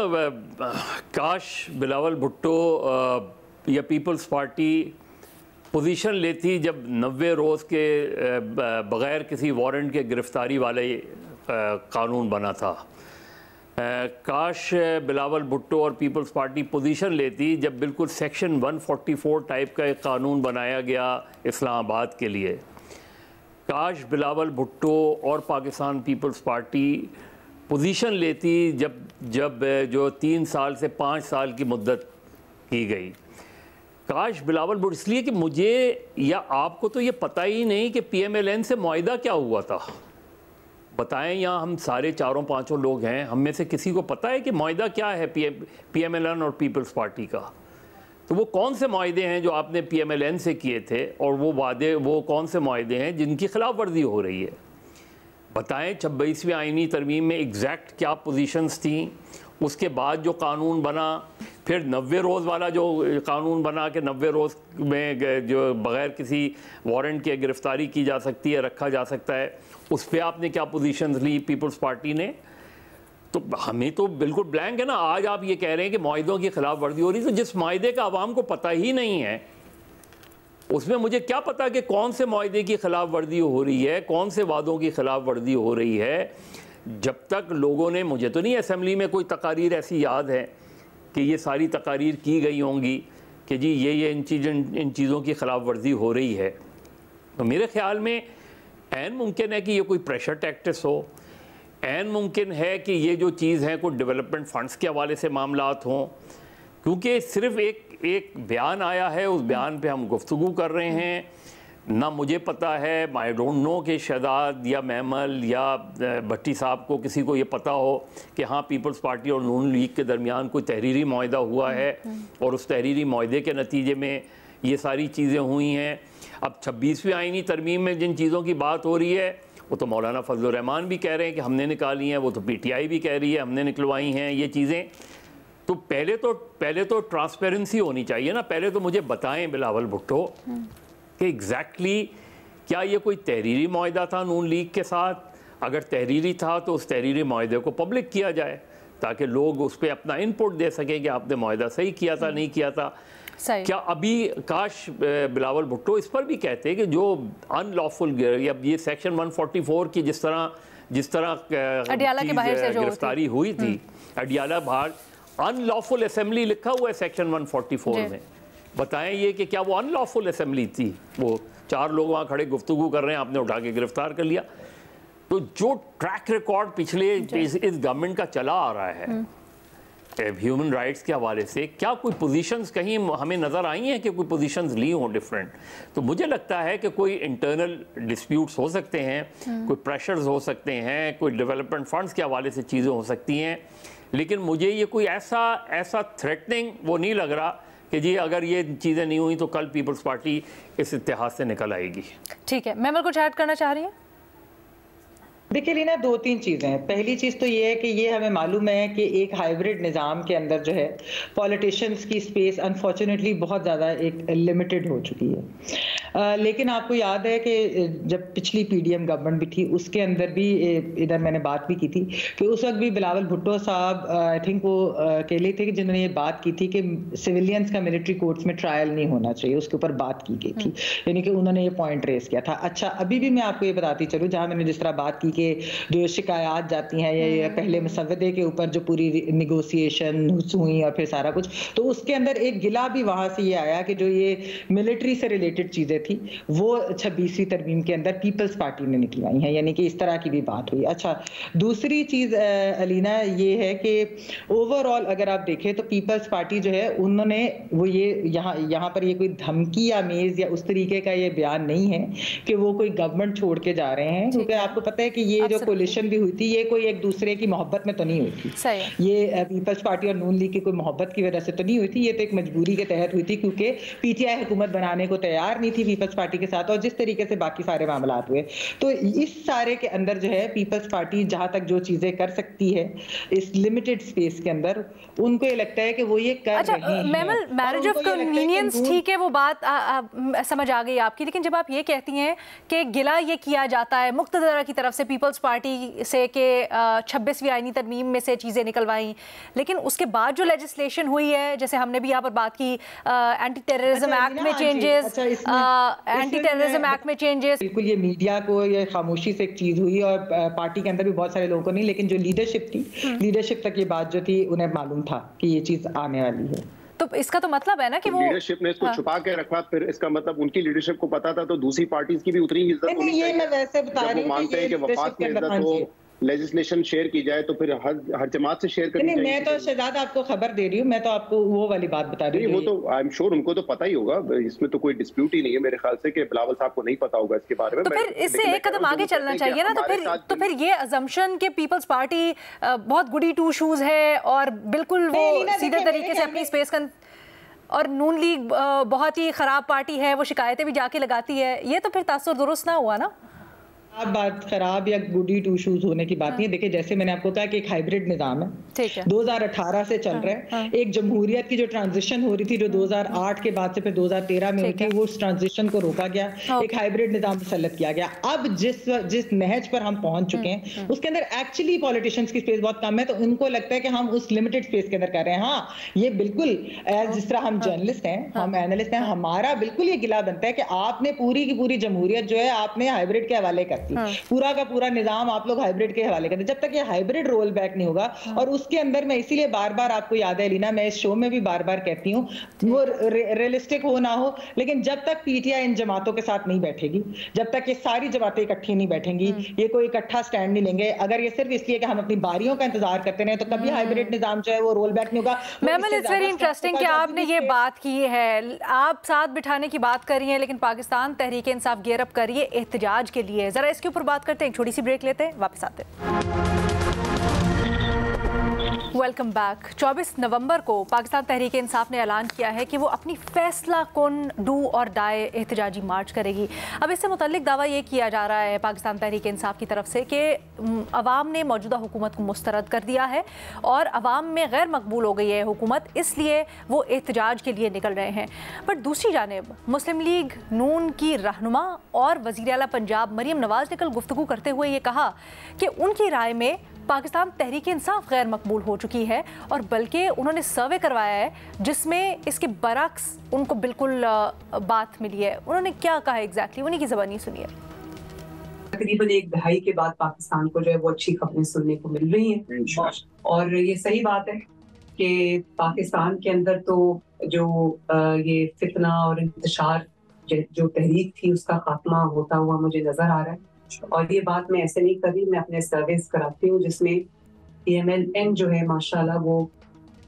काश बिलावल भुट्टो या पीपल्स पार्टी पोजीशन लेती जब 90 रोज़ के बग़ैर किसी वारंट के गिरफ्तारी वाले कानून बना था। काश बिलावल भुट्टो और पीपल्स पार्टी पोजीशन लेती जब बिल्कुल सेक्शन 144 टाइप का एक कानून बनाया गया इस्लामाबाद के लिए। काश बिलावल भुट्टो और पाकिस्तान पीपल्स पार्टी पोजीशन लेती जब जो 3 साल से 5 साल की मुद्दत की गई। काश बिलावल भुट्टो, इसलिए कि मुझे या आपको तो ये पता ही नहीं कि PMLN से मुआहिदा क्या हुआ था। बताएं, यहाँ हम सारे 4-5 लोग हैं, हम में से किसी को पता है कि मुआहिदा क्या है PMLN और पीपल्स पार्टी का? तो वो कौन से मुआहिदे हैं जो आपने PMLN से किए थे, और वो कौन से मुआहिदे हैं जिनकी खिलाफ वर्जी हो रही है? बताएं 26वीं आईनी तरमीम में एग्जैक्ट क्या पोजीशंस थी। उसके बाद जो कानून बना, फिर 90 रोज़ वाला जो कानून बना कि 90 रोज़ में जो बग़ैर किसी वारंट के गिरफ़्तारी की जा सकती है, रखा जा सकता है, उस पर आपने क्या पोजीशंस ली पीपल्स पार्टी ने? तो हमें तो बिल्कुल ब्लैंक है ना। आज आप ये कह रहे हैं कि मुआहिदों की खिलाफ वर्जी हो रही है, तो जिस मुआहिदे का आवाम को पता ही नहीं है, उसमें मुझे क्या पता कि कौन से मुआहिदे की खिलाफ वर्जी हो रही है, कौन से वादों की खिलाफ वर्जी हो रही है। जब तक लोगों ने, मुझे तो नहीं असेंबली में कोई तकारीर ऐसी याद है कि ये सारी तकारीर की गई होंगी कि जी ये इन चीज़ों की खिलाफ वर्जी हो रही है। तो मेरे ख़्याल में ऐन मुमकिन है कि ये कोई प्रेशर टैक्टिस हो, ऐन मुमकिन है कि ये जो चीज़ है कोई डेवलपमेंट फ़ंड्स के हवाले से मामलात हों। क्योंकि सिर्फ एक बयान आया है, उस बयान पे हम गुफ्तगू कर रहे हैं। ना मुझे पता है, आई डोंट नो कि शहजाद या महमल या भट्टी साहब को किसी को ये पता हो कि हाँ पीपल्स पार्टी और नून लीग के दरमियान कोई तहरीरी मुआहदा हुआ है और उस तहरीरी मुआहदे के नतीजे में ये सारी चीज़ें हुई हैं। अब 26वीं आईनी तरमीम में जिन चीज़ों की बात हो रही है वो तो मौलाना फजल रहमान भी कह रहे हैं कि हमने निकाली हैं, वो तो PTI भी कह रही है हमने निकलवाई हैं ये चीज़ें। तो पहले तो ट्रांसपेरेंसी होनी चाहिए ना। पहले तो मुझे बताएं बिलावल भुट्टो कि एग्जैक्टली क्या ये कोई तहरीरी मुआहदा था नून लीग के साथ? अगर तहरीरी था तो उस तहरीरी मुआहदे को पब्लिक किया जाए ताकि लोग उस पर अपना इनपुट दे सकें कि आपने मुआहदा सही किया था नहीं किया था। क्या अभी काश बिलावल भुट्टो इस पर भी कहते हैं कि जो अनलॉफुल या ये सेक्शन 144 की जिस तरह अडियाला के बाहर से जो गिरफ्तारी हुई थी, अडियाला बाहर अनलॉफुल असेंबली लिखा हुआ है सेक्शन 144 में। बताएं ये कि क्या वो अनलॉफुल असेंबली थी? वो 4 लोग वहाँ खड़े गुफ्तगू कर रहे हैं, आपने उठा के गिरफ्तार कर लिया। तो जो ट्रैक रिकॉर्ड पिछले इस गवर्नमेंट का चला आ रहा है ह्यूमन राइट्स के हवाले से, क्या कोई पोजीशंस कहीं हमें नज़र आई हैं कि कोई पोजीशंस ली हों डिफरेंट? तो मुझे लगता है कि कोई इंटरनल डिस्प्यूट्स हो सकते हैं, कोई प्रेशर्स हो सकते हैं, कोई डेवलपमेंट फंड्स के हवाले से चीज़ें हो सकती हैं, लेकिन मुझे ये कोई ऐसा थ्रेटनिंग वो नहीं लग रहा कि जी अगर ये चीज़ें नहीं हुई तो कल पीपल्स पार्टी इस इतिहाद से निकल आएगी। ठीक है, मैं कुछ ऐड करना चाह रही हूँ। देखिए लीना, 2-3 चीज़ें हैं। पहली चीज़ तो ये है कि ये हमें मालूम है कि एक हाइब्रिड निज़ाम के अंदर जो है पॉलिटिशियंस की स्पेस अनफॉर्चुनेटली बहुत ज़्यादा एक लिमिटेड हो चुकी है। लेकिन आपको याद है कि जब पिछली PDM गवर्नमेंट भी थी उसके अंदर भी इधर मैंने बात भी की थी कि उस वक्त भी बिलावल भुट्टो साहब आई थिंक वो अकेले थे कि जिन्होंने ये बात की थी कि सिविलियंस का मिलिट्री कोर्ट्स में ट्रायल नहीं होना चाहिए, उसके ऊपर बात की गई थी, यानी कि उन्होंने ये पॉइंट रेस किया था। अच्छा, अभी भी मैं आपको ये बताती चलूँ, जहाँ मैंने जिस तरह बात की कि जो शिकायत जाती हैं या पहले मुसव्वदे के ऊपर जो पूरी निगोसिएशन हुई और फिर सारा कुछ, तो उसके अंदर एक गिला भी वहां से ये आया कि जो ये मिलिट्री से रिलेटेड चीजें थी वो 26वीं तरमीम के अंदर पीपल्स पार्टी ने निकलवाई हैं, यानी कि इस तरह की भी बात हुई। अच्छा, दूसरी चीज अलीना ये है कि ओवरऑल अगर आप देखें तो पीपल्स पार्टी जो है उन्होंने वो ये यहाँ पर ये कोई धमकी या मेज या उस तरीके का ये बयान नहीं है कि वो कोई गवर्नमेंट छोड़ के जा रहे हैं, क्योंकि आपको पता है कि ये जो कोलिशन भी हुई थी ये कोई एक दूसरे की मोहब्बत में तो नहीं हुई थी। ये पीपल्स पार्टी और नून लीग की कोई मोहब्बत की वजह से तो नहीं हुई थी, ये तो एक मजबूरी के तहत हुई थी क्योंकि PTI हुकूमत बनाने को तैयार नहीं थी पीपल्स पार्टी के साथ, और जिस तरीके से बाकी सारे मामला हुए। तो इस सारे के अंदर जो है पीपल्स पार्टी जहां तक जो चीजें कर सकती है इस लिमिटेड स्पेस के अंदर, उनको ये लगता है कि वो ये कर रहे हैं। मैरिज ऑफ कन्वीनियंस ठीक है, वो बात समझ आ गई आपकी, लेकिन जब आप ये कहती हैं कि गिला ये किया जाता है मुक्तदरा की तरफ से पीपल्स पार्टी से के 26वीं आईनी तरमीम में से चीज़ें निकलवाई, लेकिन उसके बाद जो लेजिस्लेशन हुई है, जैसे हमने भी यहाँ पर बात की एंटी टेररिज्म एक्ट में चेंजेस, एंटी टेररिज्म एक्ट में चेंजेस, बिल्कुल ये मीडिया को ये खामोशी से एक चीज़ हुई और पार्टी के अंदर भी बहुत सारे लोगों को नहीं, लेकिन जो लीडरशिप थी, लीडरशिप तक ये बात जो थी उन्हें मालूम था कि ये चीज़ आने वाली है। तो इसका तो मतलब है ना कि वो लीडरशिप ने इसको छुपा के रखा, फिर इसका मतलब उनकी लीडरशिप को पता था तो दूसरी पार्टीज की भी उतनी ही इज्जत होनी चाहिए। मैं वैसे बता रही हूं, मानते हैं कि वफाक में इज्जत हो, लेजिस्लेशन शेयर की जाए तो फिर हर जमात से शेयर करनी चाहिए। मैं तो शहजाद आपको खबर दे रही हूँ, मैं तो आपको वो वाली बात बता रही हूँ। वो तो आई एम श्योर उनको तो पता ही होगा, इसमें तो कोई डिस्प्यूट ही नहीं है मेरे ख्याल से कि बिलावल साहब को नहीं पता होगा इसके बारे में। तो फिर इससे एक कदम आगे चलना चाहिए ना। तो फिर ये अजम्पशन के पीपल्स पार्टी बहुत गुडी टू शूज है और बिल्कुल वो सीधे तरीके से अपनी स्पेस का, और नून लीग बहुत ही खराब पार्टी है, वो शिकायतें भी जाके लगाती है, ये तो फिर तासुर दुरुस्त ना हुआ ना। आप बात खराब या गुडी टू शूज होने की बात नहीं है। देखिए जैसे मैंने आपको कहा कि एक हाइब्रिड निजाम है, 2018 से चल रहा है। एक जमहूरियत की जो ट्रांजिशन हो रही थी जो 2008 के बाद से फिर 2013 में हुई थी, वो उस ट्रांजिशन को रोका गया, एक हाइब्रिड निजाम मुसल्लत किया गया। अब जिस नहज पर हम पहुंच चुके हैं उसके अंदर एक्चुअली पॉलिटिशियंस की स्पेस बहुत कम है, तो उनको लगता है कि हम उस लिमिटेड स्पेस के अंदर कर रहे हैं। हाँ, ये बिल्कुल जिस तरह हम जर्नलिस्ट हैं, हम एनालिस्ट हैं, हमारा बिल्कुल ये गिला बनता है कि आपने पूरी की पूरी जमहूरियत जो है आपने हाइब्रिड के हवाले कर बैठती। पूरा का पूरा निजाम आप लोग हाइब्रिड के हवाले करते। जब तक ये हाइब्रिड रोल बैक नहीं होगा, और उसके अंदर मैं इसीलिए बार बार आपको याद है लीना, मैं इस शो में भी बार बार कहती हूँ, वो रियलिस्टिक हो ना हो, लेकिन जब तक पीटीआई इन जमातों के साथ नहीं बैठेगी, जब तक ये सारी जमातें इकट्ठी नहीं बैठेंगी, ये कोई इकट्ठा स्टैंड नहीं लेंगे, अगर ये सिर्फ इसलिए कि हम अपनी बारियों का इंतजार करते रहे, तो कभी हाइब्रिड निजाम जो है वो रोल बैक नहीं होगा। मैम, इट्स वेरी इंटरेस्टिंग कि आपने ये बात की है, आप साथ बिठाने की बात कर रही हैं, लेकिन पाकिस्तान तहरीक इंसाफ गियर अप कर रही है एहतजाज के लिए। जरा इसके ऊपर बात करते हैं, एक छोटी सी ब्रेक लेते हैं, वापस आते हैं। Welcome back. 24 नवंबर को पाकिस्तान तहरीक इंसाफ ने ऐलान किया है कि वो अपनी फैसला कुन डू और डाई एहतजाजी मार्च करेगी। अब इससे मुतल्लिक दावा ये किया जा रहा है पाकिस्तान तहरीक इंसाफ की तरफ से कि अवाम ने मौजूदा हुकूमत को मुस्तरद कर दिया है और अवाम में गैर मकबूल हो गई है हुकूमत, इसलिए वो एहतजाज के लिए निकल रहे हैं। बट दूसरी जानिब मुस्लिम लीग नून की रहनुमा और वज़ीर आला पंजाब मरियम नवाज़ ने कल गुफ्तगू करते हुए ये कहा कि उनकी राय में पाकिस्तान तहरीक इंसाफ गैर मकबूल हो चुकी है, और बल्कि उन्होंने सर्वे करवाया है जिसमें इसके बरक्स उनको बिल्कुल बात मिली है। उन्होंने क्या कहा एग्जैक्टली, उन्हीं की ज़बानी सुनिए। तकरीबन एक दहाई के बाद पाकिस्तान को जो है वो अच्छी खबरें सुनने को मिल रही हैं, और ये सही बात है कि पाकिस्तान के अंदर तो जो ये फितना और इंतशार जो तहरीक थी उसका खात्मा होता हुआ मुझे नजर आ रहा है। और ये बात मैं ऐसे नहीं कर रही, मैं अपने सर्विस कराती हूँ जिसमें PMLN जो है माशाल्लाह वो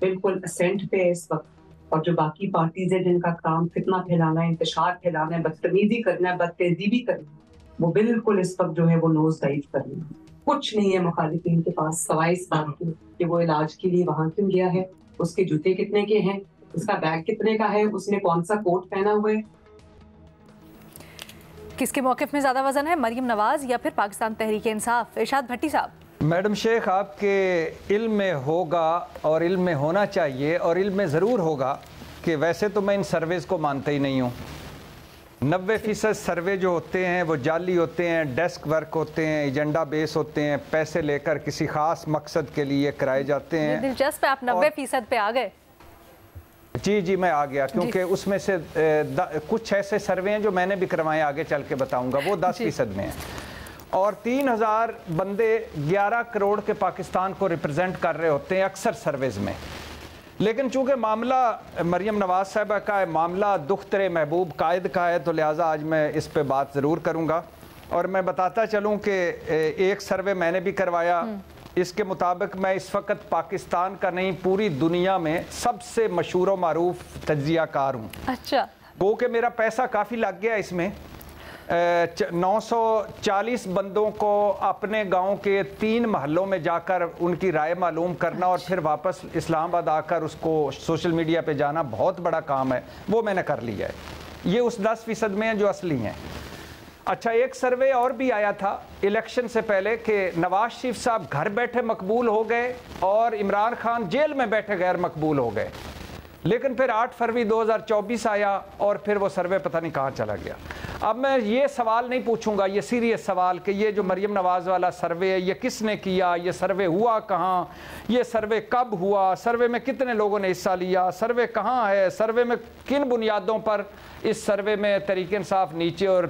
बिल्कुल असेंट पे है इस वक्त, और जो बाकी पार्टीज है जिनका काम फितना फैलाना है, इंतशार फैलाना है, बदतमीजी करना है, बदतहजीबी करना है, वो बिल्कुल इस वक्त जो है वो नोज डाइव कर रही है। कुछ नहीं है मुखालिफिन के पास सवाए इस बात की कि वो इलाज के लिए वहां क्यों गया है, उसके जूते कितने के हैं, उसका बैग कितने का है, उसने कौन सा कोट पहना हुआ है। किसके मौक़िफ़ में ज़्यादा वजन है, मरियम नवाज़ या फिर पाकिस्तान तहरीक इंसाफ? इरशाद भट्टी साहब। मैडम शेख, आपके इल्म में होगा और इल्म में होना चाहिए, और इल्म में ज़रूर होगा कि वैसे तो मैं इन सर्वेज़ को मानता ही नहीं हूँ। 90% सर्वे जो होते हैं वो जाली होते हैं, डेस्क वर्क होते हैं, एजेंडा बेस होते हैं, पैसे लेकर किसी ख़ास मकसद के लिए कराए जाते हैं। दिलचस्प है, आप 90% पे आ गए। जी मैं आ गया, क्योंकि उसमें से कुछ ऐसे सर्वे हैं जो मैंने भी करवाए, आगे चल के बताऊंगा, वो 10% में है। और 3000 बंदे 11 करोड़ के पाकिस्तान को रिप्रेजेंट कर रहे होते हैं अक्सर सर्वेज में। लेकिन चूंकि मामला मरियम नवाज़ साहबा का है, मामला दुख्तरे महबूब कायद का है, तो लिहाजा आज मैं इस पे बात ज़रूर करूँगा। और मैं बताता चलूँ कि एक सर्वे मैंने भी करवाया, इसके मुताबिक मैं इस वक्त पाकिस्तान का नहीं पूरी दुनिया में सबसे मशहूर और मारूफ तज्जियाकार हूँ। अच्छा। वो कि मेरा पैसा काफ़ी लग गया इसमें। 940 बंदों को अपने गांव के 3 महलों में जाकर उनकी राय मालूम करना और फिर वापस इस्लामाबाद आकर उसको सोशल मीडिया पे जाना बहुत बड़ा काम है, वो मैंने कर लिया है। ये उस 10% में है जो असली हैं। अच्छा, एक सर्वे और भी आया था इलेक्शन से पहले कि नवाज शरीफ साहब घर बैठे मकबूल हो गए और इमरान खान जेल में बैठे गैर मकबूल हो गए, लेकिन फिर 8 फरवरी 2024 आया और फिर वो सर्वे पता नहीं कहाँ चला गया। अब मैं ये सवाल नहीं पूछूंगा, ये सीरियस सवाल कि ये जो मरियम नवाज़ वाला सर्वे है ये किसने किया, ये सर्वे हुआ कहाँ, ये सर्वे कब हुआ, सर्वे में कितने लोगों ने हिस्सा लिया, सर्वे कहाँ है, सर्वे में किन बुनियादों पर इस सर्वे में तहरीक इंसाफ नीचे और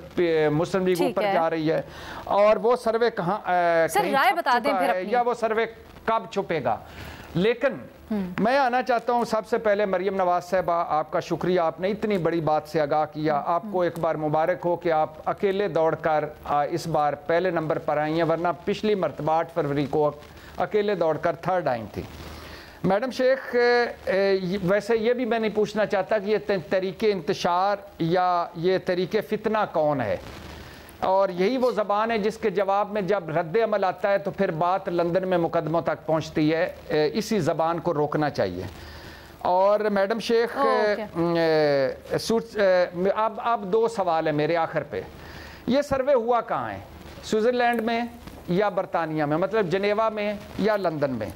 मुस्लिम लीग ऊपर जा रही है, और वो सर्वे कहाँ राय बता दें फिर या वो सर्वे कब छुपेगा। लेकिन मैं आना चाहता हूं सबसे पहले मरियम नवाज साहबा, आपका शुक्रिया, आपने इतनी बड़ी बात से आगाह किया। आपको एक बार मुबारक हो कि आप अकेले दौड़कर इस बार पहले नंबर पर आई हैं, वरना पिछली मरतबा 8 फरवरी को अकेले दौड़कर 3rd आई थी। मैडम शेख, वैसे ये भी मैं नहीं पूछना चाहता कि ये तरीके इंतशार या ये तरीके फितना कौन है, और यही वो ज़बान है जिसके जवाब में जब रद्द अमल आता है तो फिर बात लंदन में मुकदमों तक पहुंचती है। इसी ज़बान को रोकना चाहिए। और मैडम शेख, अब 2 सवाल है मेरे आखिर पे। ये सर्वे हुआ कहाँ है, स्विट्ज़रलैंड में या बरतानिया में, मतलब जनेवा में या लंदन में?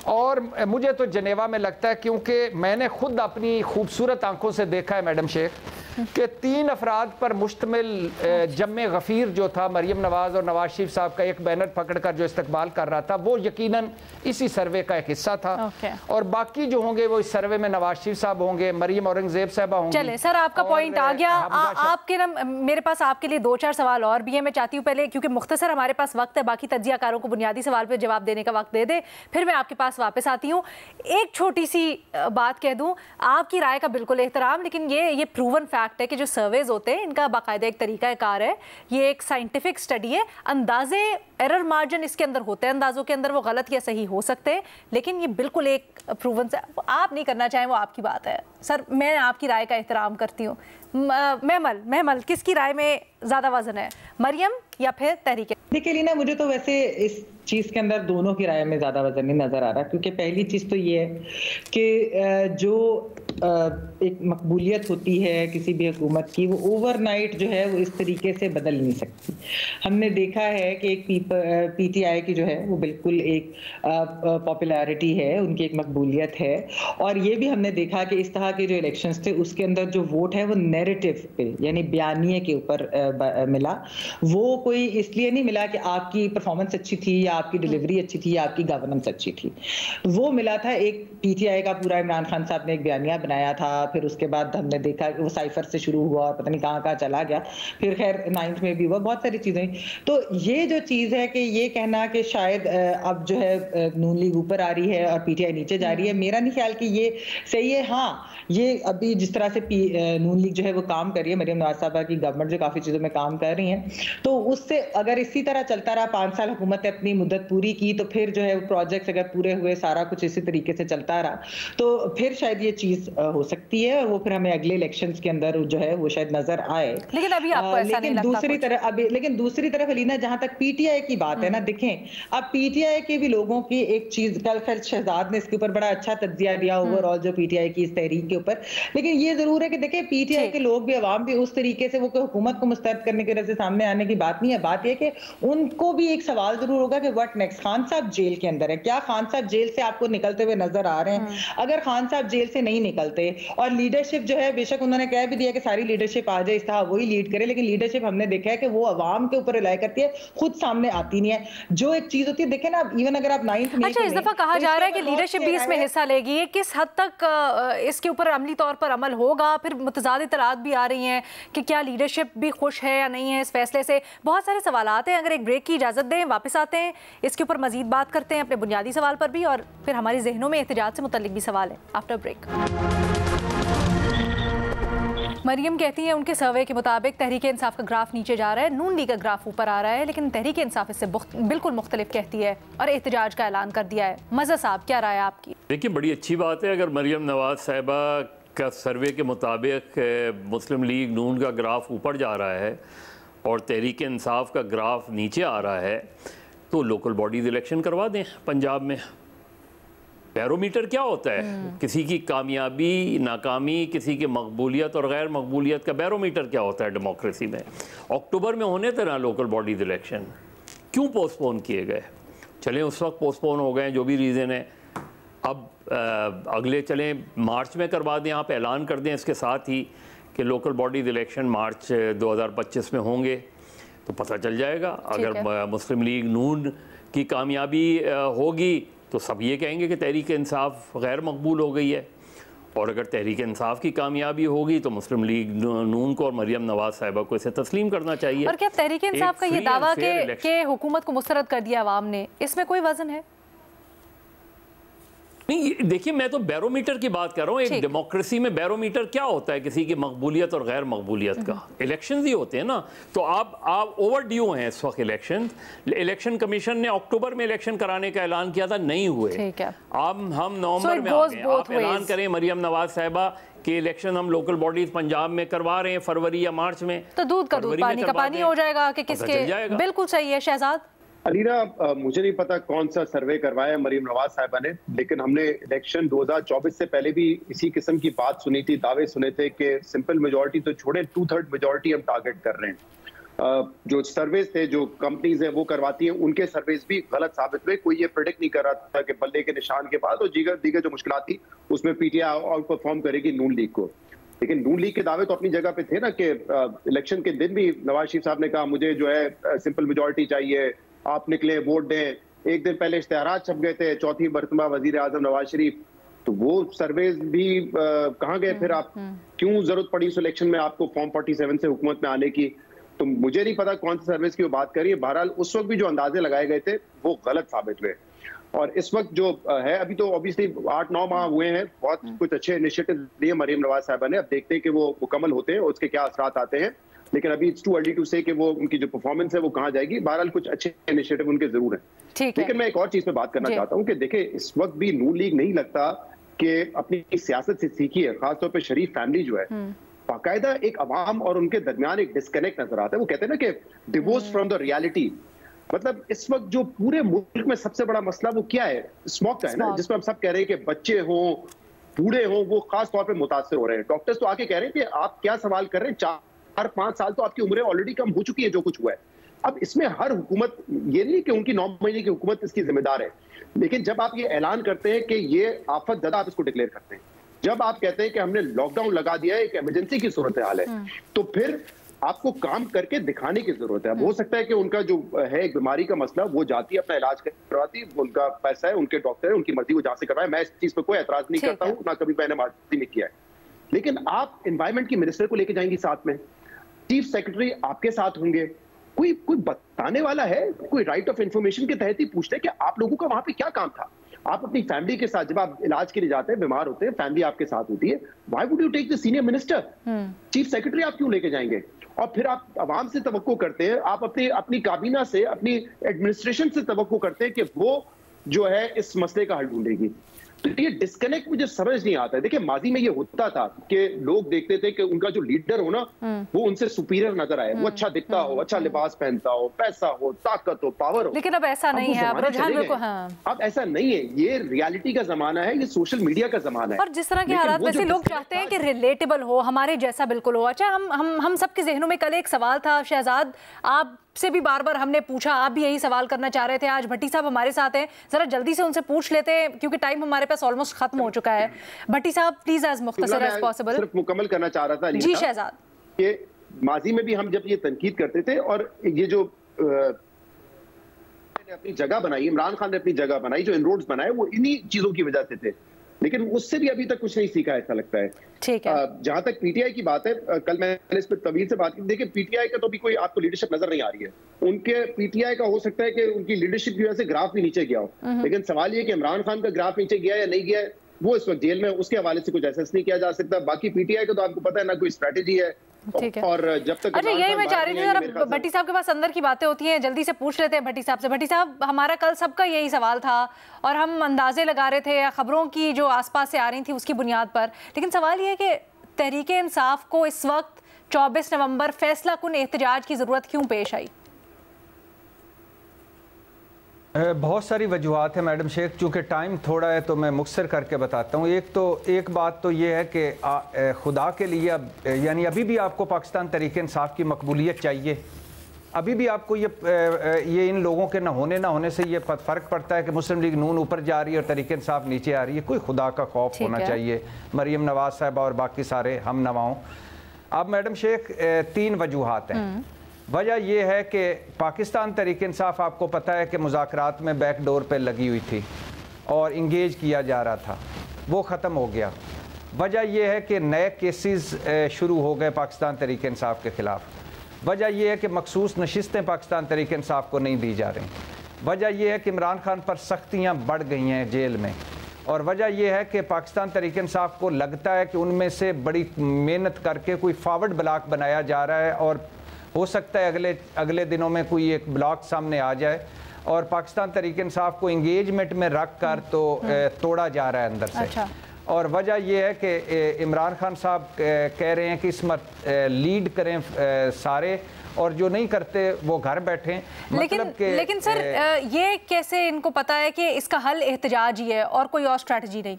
और मुझे तो जनेवा में लगता है, क्योंकि मैंने खुद अपनी खूबसूरत आंखों से देखा है मैडम शेख कि 3 अफराद पर मुश्तमिल जम्मे गफ़ीर जो था, मरियम नवाज़ और नवाज शरीफ साहब का एक बैनर पकड़कर जो इस्तकबाल कर रहा था, वो यकीनन इसी सर्वे का एक हिस्सा था। और बाकी जो होंगे वो इस सर्वे में नवाज शरीफ साहब होंगे, मरियम औरंगजेब साहबा होंगी। चले सर, आपका पॉइंट आ गया। आपके ना मेरे पास आपके लिए 2-4 सवाल और भी है। मैं चाहती हूँ पहले, क्योंकि मुख्तसर हमारे पास वक्त है, बाकी तज्जियाकारों को बुनियादी सवाल पर जवाब देने का वक्त दे दे, फिर मैं आपके पास वापस आती हूँ। एक छोटी सी बात कह दूँ, आपकी राय का बिल्कुल एहतराम, लेकिन ये प्रूवन फैक्ट है कि जो सर्वेज होते हैं इनका बाकायदा एक तरीका कार है, ये एक साइंटिफिक स्टडी है। अंदाजे एरर मार्जिन इसके अंदर होते हैं, अंदाजों के अंदर वो गलत या सही हो सकते हैं, लेकिन ये बिल्कुल एक प्रूवन से, आप नहीं करना चाहें वो आपकी बात है सर, मैं आपकी राय का एहतराम करती हूँ। महमल किसकी राय में ज़्यादा वजन है, मरियम या फिर तहरीक? देखिए लीना, मुझे तो वैसे इस चीज़ के अंदर दोनों की राय में ज़्यादा वजन नहीं नज़र आ रहा, क्योंकि पहली चीज़ तो ये है कि जो एक मकबूलियत होती है किसी भी हुकूमत की, वो ओवरनाइट जो है वो इस तरीके से बदल नहीं सकती। हमने देखा है कि एक पीटीआई की जो है वो बिल्कुल एक पॉपुलैरिटी है, उनकी एक मकबूलियत है, और ये भी हमने देखा कि इस तरह के जो इलेक्शंस थे उसके अंदर जो वोट है वो नैरेटिव पे, यानी बयानिए के ऊपर मिला। वो कोई इसलिए नहीं मिला कि आपकी परफॉर्मेंस अच्छी थी या आपकी डिलीवरी अच्छी थी या आपकी गवर्नेंस अच्छी थी, वो मिला था एक पीटीआई का पूरा, इमरान खान साहब ने एक बयानिया बनाया था, फिर उसके बाद हमने देखा कि वो साइफर से शुरू हुआ और पता नहीं कहाँ चला गया, फिर खैर 9th में भी हुआ, बहुत सारी चीजें। तो ये जो चीज है कि ये कहना कि शायद अब जो है नून लीग ऊपर आ रही है और पीटीआई नीचे जा रही है, मेरा नहीं ख्याल कि ये सही है। हाँ, ये अभी जिस तरह से नून लीग जो है वो काम कर रही है, मरियम नवाज साहबा की गवर्नमेंट जो काफी चीजों में काम कर रही है, तो उससे अगर इसी तरह चलता रहा, 5 साल हुकूमत ने अपनी मुद्दत पूरी की, तो फिर जो है प्रोजेक्ट्स अगर पूरे हुए, सारा कुछ इसी तरीके से चलता रहा, तो फिर शायद ये चीज हो सकती है, और वो फिर हमें अगले इलेक्शंस के अंदर जो है वो शायद नजर आए। लेकिन अभी आपको ऐसा नहीं लगता? लेकिन दूसरी तरफ अलीना, जहां तक पीटीआई की बात है ना, देखें अब पीटीआई के भी लोगों की एक चीज, कल खैर शहजाद ने इसके ऊपर बड़ा अच्छा तज्जिया दिया ओवरऑल जो पीटीआई की इस तहरीक के ऊपर, लेकिन ये जरूर है कि देखें पीटीआई के लोग भी, अवाम भी उस तरीके से वो हुकूमत को मुस्तरद करने की वजह से सामने आने की बात नहीं है। बात यह कि उनको भी एक सवाल जरूर होगा कि व्हाट नेक्स्ट। खान साहब जेल के अंदर है, क्या खान साहब जेल से आपको निकलते हुए नजर आ रहे हैं? अगर खान साहब जेल से नहीं निकलते और लीडरशिप जो है, बेशक उन्होंने कह भी दिया कि सारी लीडरशिप आ जाए, इस तरह वही लीड करे, लेकिन लीडरशिप हमने देखा है कि वो अवाम के ऊपर रिलाई करती है, खुद सामने आती नहीं है। जो एक चीज होती है, देखें ना, इवन अगर आप 9th में, अच्छा, इस दफा कहा जा रहा है कि लीडरशिप भी इसमें हिस्सा लेगी, किस हद तक इसके ऊपर अमली तौर पर अमल होगा? फिर मुतज़ाद इत्तलात भी आ रही हैं कि क्या लीडरशिप भी खुश है या नहीं है इस फैसले से। बहुत सारे सवालात हैं। अगर एक ब्रेक की इजाज़त दें, वापस आते हैं, इसके ऊपर मजीद बात करते हैं, अपने बुनियादी सवाल पर भी, और फिर हमारे जहनों में एहतजाज से मुतल्लिक भी सवाल है। After break. मरियम कहती हैं उनके सर्वे के मुताबिक तहरीक इंसाफ का ग्राफ नीचे जा रहा है, नून लीग का ग्राफ ऊपर आ रहा है, लेकिन तहरीक इंसाफ इससे बिल्कुल मुख्तलिफ कहती है और एहतजाज का ऐलान कर दिया है। मज़ा साहब, क्या राय है आपकी? देखिए, बड़ी अच्छी बात है अगर मरियम नवाज साहिबा का सर्वे के मुताबिक मुस्लिम लीग नून का ग्राफ ऊपर जा रहा है और तहरीक इंसाफ का ग्राफ नीचे आ रहा है, तो लोकल बॉडीज़ इलेक्शन करवा दें पंजाब में। बैरोमीटर क्या होता है? किसी की कामयाबी, नाकामी, किसी की मकबूलियत और गैर मकबूलियत का बैरोमीटर क्या होता है डेमोक्रेसी में? अक्टूबर में होने थे ना लोकल बॉडीज़ इलेक्शन, क्यों पोस्टपोन किए गए? चलें उस वक्त पोस्टपोन हो गए, जो भी रीज़न है, अब अगले चलें मार्च में करवा दें, आप ऐलान कर दें इसके साथ ही कि लोकल बॉडीज़ इलेक्शन मार्च 2025 में होंगे, तो पता चल जाएगा। अगर मुस्लिम लीग नून की कामयाबी होगी तो सब ये कहेंगे कि तहरीक इंसाफ गैर मकबूल हो गई है, और अगर तहरीक इंसाफ की कामयाबी होगी तो मुस्लिम लीग नून को और मरियम नवाज साहिबा को इसे तस्लीम करना चाहिए। और क्या तहरीक इंसाफ का ये दावा कि हुकूमत को मुस्तरद कर दिया अवाम ने, इसमें कोई वजन है? नहीं, देखिए, मैं तो बैरोमीटर की बात कर रहा हूँ। एक डेमोक्रेसी में बैरोमीटर क्या होता है किसी की मकबूलियत और गैर मकबूलियत का? इलेक्शंस ही होते हैं ना। तो आप ओवर ड्यू हैं इस वक्त इलेक्शन। इलेक्शन कमीशन ने अक्टूबर में इलेक्शन कराने का ऐलान किया था, नहीं हुए। अब हम नवंबर में आ गए। आप ऐलान करें मरियम नवाज साहिबा के इलेक्शन हम लोकल बॉडीज पंजाब में करवा रहे हैं फरवरी या मार्च में, तो दूध का दूध पानी का पानी हो जाएगा कि किसके। बिल्कुल सही है शहजाद। अलीना, मुझे नहीं पता कौन सा सर्वे करवाया मरियम नवाज साहिबा ने, लेकिन हमने इलेक्शन 2024 से पहले भी इसी किस्म की बात सुनी थी, दावे सुने थे कि सिंपल मेजॉरिटी तो छोड़े, 2/3 मेजॉरिटी हम टारगेट कर रहे हैं। जो सर्वेज थे, जो कंपनीज हैं वो करवाती हैं, उनके सर्वेज भी गलत साबित हुए। कोई ये प्रेडिक्ट नहीं कर रहा था कि बल्ले के निशान के बाद और दीगर जो मुश्किलात थी उसमें पीटीआई आउट परफॉर्म करेगी नून लीग को। लेकिन नून लीग के दावे तो अपनी जगह पे थे ना कि इलेक्शन के दिन भी नवाज शरीफ साहब ने कहा मुझे जो है सिंपल मेजोरिटी चाहिए, आप निकले वोट दें। एक दिन पहले इश्तेहारात छप गए थे, चौथी मरतबा वजीर आजम नवाज शरीफ, तो वो सर्वेज भी कहाँ गए फिर आप? क्यों जरूरत पड़ी इस इलेक्शन में आपको फॉर्म 47 से हुकूमत में आने की? तो मुझे नहीं पता कौन सी सर्विस की वो बात करिए। बहरहाल उस वक्त भी जो अंदाजे लगाए गए थे वो गलत साबित हुए, और इस वक्त जो है अभी तो ऑब्वियसली 8-9 माह हुए हैं, बहुत कुछ अच्छे इनिशिएटिव लिए मरीम नवाज साहबा ने। अब देखते हैं कि वो मुकम्मल होते हैं, उसके क्या असरात आते हैं, लेकिन अभी इट्स टू अर्ली टू से कि वो उनकी जो परफॉर्मेंस है वो कहाँ जाएगी। बहरहाल कुछ अच्छे इनिशिएटिव उनके जरूर हैं, लेकिन मैं एक और चीज पे बात करना चाहता हूँ कि देखिए इस वक्त भी नून लीग नहीं लगता कि अपनी सियासत से सीखी है, खासतौर पर शरीफ फैमिली जो है, बाकायदा एक अवाम और उनके दरमियान एक डिस्कनेक्ट नजर आता है। वो कहते हैं ना कि डिवोर्स फ्रॉम द रियलिटी। मतलब इस वक्त जो पूरे मुल्क में सबसे बड़ा मसला वो क्या है? स्मॉग का है ना, जिसमें हम सब कह रहे हैं कि बच्चे हों बूढ़े हों वो खास तौर पे मुतासर हो रहे हैं। डॉक्टर्स तो आके कह रहे हैं कि आप क्या सवाल कर रहे हैं, 4-5 साल तो आपकी उम्रें ऑलरेडी कम हो चुकी है जो कुछ हुआ है। अब इसमें हर हुकूमत, ये नहीं कि उनकी 9 महीने की हुकूमत इसकी जिम्मेदार है, लेकिन जब आप ये ऐलान करते हैं कि ये आफत ज़दा, आप इसको डिक्लेयर करते हैं, जब आप कहते हैं कि हमने लॉकडाउन लगा दिया है, एक इमरजेंसी की सूरत हाल है, तो फिर आपको काम करके दिखाने की जरूरत है। अब हो सकता है कि उनका जो है एक बीमारी का मसला, वो जाती है अपना इलाज करवाती, उनका पैसा है, उनके डॉक्टर है, उनकी मर्जी वो जहां से करवाए, मैं इस चीज पर कोई एतराज नहीं करता हूं, ना कभी मैंने मार्टी में किया है। लेकिन आप एनवायरमेंट की मिनिस्टर को लेके जाएंगी साथ में, चीफ सेक्रेटरी आपके साथ होंगे, कोई बताने वाला है? कोई राइट ऑफ इंफॉर्मेशन के तहत ही पूछते हैं कि आप लोगों का वहां पे क्या काम था? आप अपनी फैमिली के साथ जब आप इलाज के लिए जाते हैं, बीमार होते हैं, फैमिली आपके साथ होती है, why would you take the senior minister? Chief secretary आप क्यों लेके जाएंगे? और फिर आप आवाम से तवक्को करते हैं, आप अपनी काबीना से, अपनी एडमिनिस्ट्रेशन से तवक्को करते हैं कि वो जो है इस मसले का हल ढूंढेगी। तो ये डिस्कनेक्ट मुझे समझ नहीं आता है। देखिए माजी में ये होता था कि लोग देखते थे कि उनका जो लीडर हो ना वो उनसे सुपीरियर नजर आए, वो अच्छा दिखता हो, अच्छा लिबास पहनता हो, पैसा हो, ताकत हो, पावर हो, लेकिन अब ऐसा नहीं है। अब ऐसा नहीं है, ये रियलिटी का जमाना है, ये सोशल मीडिया का जमाना है। और जिस तरह के हालात वैसे लोग चाहते हैं कि रिलेटेबल हो, हमारे जैसा बिल्कुल हो। अच्छा, हम सबके जहनों में कल एक सवाल था शहजाद, आप से भी बार बार हमने पूछा, आप भी यही सवाल करना चाह रहे थे। आज भट्टी साहब हमारे साथ हैं, जरा जल्दी से उनसे पूछ लेते हैं क्योंकि टाइम हमारे पास ऑलमोस्ट खत्म हो चुका है। भट्टी साहब प्लीज एज मुख्तसर एज पॉसिबल। सिर्फ मुकम्मल करना चाह रहा था जी शहजाद, ये माजी में भी हम जब ये तनकीद करते थे और ये जो अपनी जगह बनाई, इमरान खान ने अपनी जगह बनाई, जो इनरोड्स बनाए वो इन्हीं चीजों की वजह से थे, लेकिन उससे भी अभी तक कुछ नहीं सीखा ऐसा लगता है। ठीक है। जहां तक पीटीआई की बात है, कल मैंने इस पर तवील से बात की। देखिए पीटीआई का तो भी कोई आपको लीडरशिप नजर नहीं आ रही है। उनके पीटीआई का हो सकता है कि उनकी लीडरशिप की वजह से ग्राफ भी नीचे गया हो, लेकिन सवाल ये कि इमरान खान का ग्राफ नीचे गया या नहीं गया है, वो इस वक्त जेल में, उसके हवाले से कुछ एसेस नहीं किया जा सकता। बाकी पीटीआई का तो आपको पता है ना कोई स्ट्रेटेजी है। ठीक है। और जब तक अच्छा यही मैं चाह रही थी, भट्टी साहब के पास अंदर की बातें होती हैं, जल्दी से पूछ लेते हैं भट्टी साहब से। भट्टी साहब, हमारा कल सबका यही सवाल था और हम अंदाजे लगा रहे थे या खबरों की जो आसपास से आ रही थी उसकी बुनियाद पर, लेकिन सवाल ये है कि तहरीके इंसाफ को इस वक्त 24 नवंबर फैसला कुन एहतजाज की जरूरत क्यों पेश आई? बहुत सारी वजूहत है मैडम शेख, चूँकि टाइम थोड़ा है तो मैं मुख्तसर करके बताता हूँ। एक बात तो ये है कि खुदा के लिए अब यानी अभी भी आपको पाकिस्तान तहरीक इंसाफ की मकबूलियत चाहिए। अभी भी आपको ये इन लोगों के ना होने से ये फ़र्क पड़ता है कि मुस्लिम लीग नून ऊपर जा रही है और तहरीक इंसाफ नीचे आ रही है। कोई खुदा का खौफ होना चाहिए मरीम नवाज साहबा और बाकी सारे हम नवाओं। अब मैडम शेख 3 वजूहत हैं। वजह यह है कि पाकिस्तान तहरीक इंसाफ आपको पता है कि मुज़ाकरात में बैक डोर पर लगी हुई थी और इंगेज किया जा रहा था, वो ख़त्म हो गया। वजह यह है कि नए केसेस शुरू हो गए पाकिस्तान तहरीक इंसाफ के ख़िलाफ़। वजह यह है कि मखसूस नशिस्तें पाकिस्तान तहरीक इंसाफ को नहीं दी जा रही। वजह यह है कि इमरान खान पर सख्तियाँ बढ़ गई हैं जेल में। और वजह यह है कि पाकिस्तान तहरीक इंसाफ को लगता है कि उनमें से बड़ी मेहनत करके कोई फॉरवर्ड ब्लॉक बनाया जा रहा है और हो सकता है अगले दिनों में कोई एक ब्लॉक सामने आ जाए और पाकिस्तान तहरीक इंसाफ को इंगेजमेंट में रख कर तो तोड़ा जा रहा है अंदर से। अच्छा। और वजह यह है कि इमरान खान साहब कह रहे हैं कि इस लीड करें सारे, और जो नहीं करते वो घर बैठे। लेकिन सर ये कैसे इनको पता है कि इसका हल एहतजाज ही है और कोई और स्ट्रैटेजी नहीं?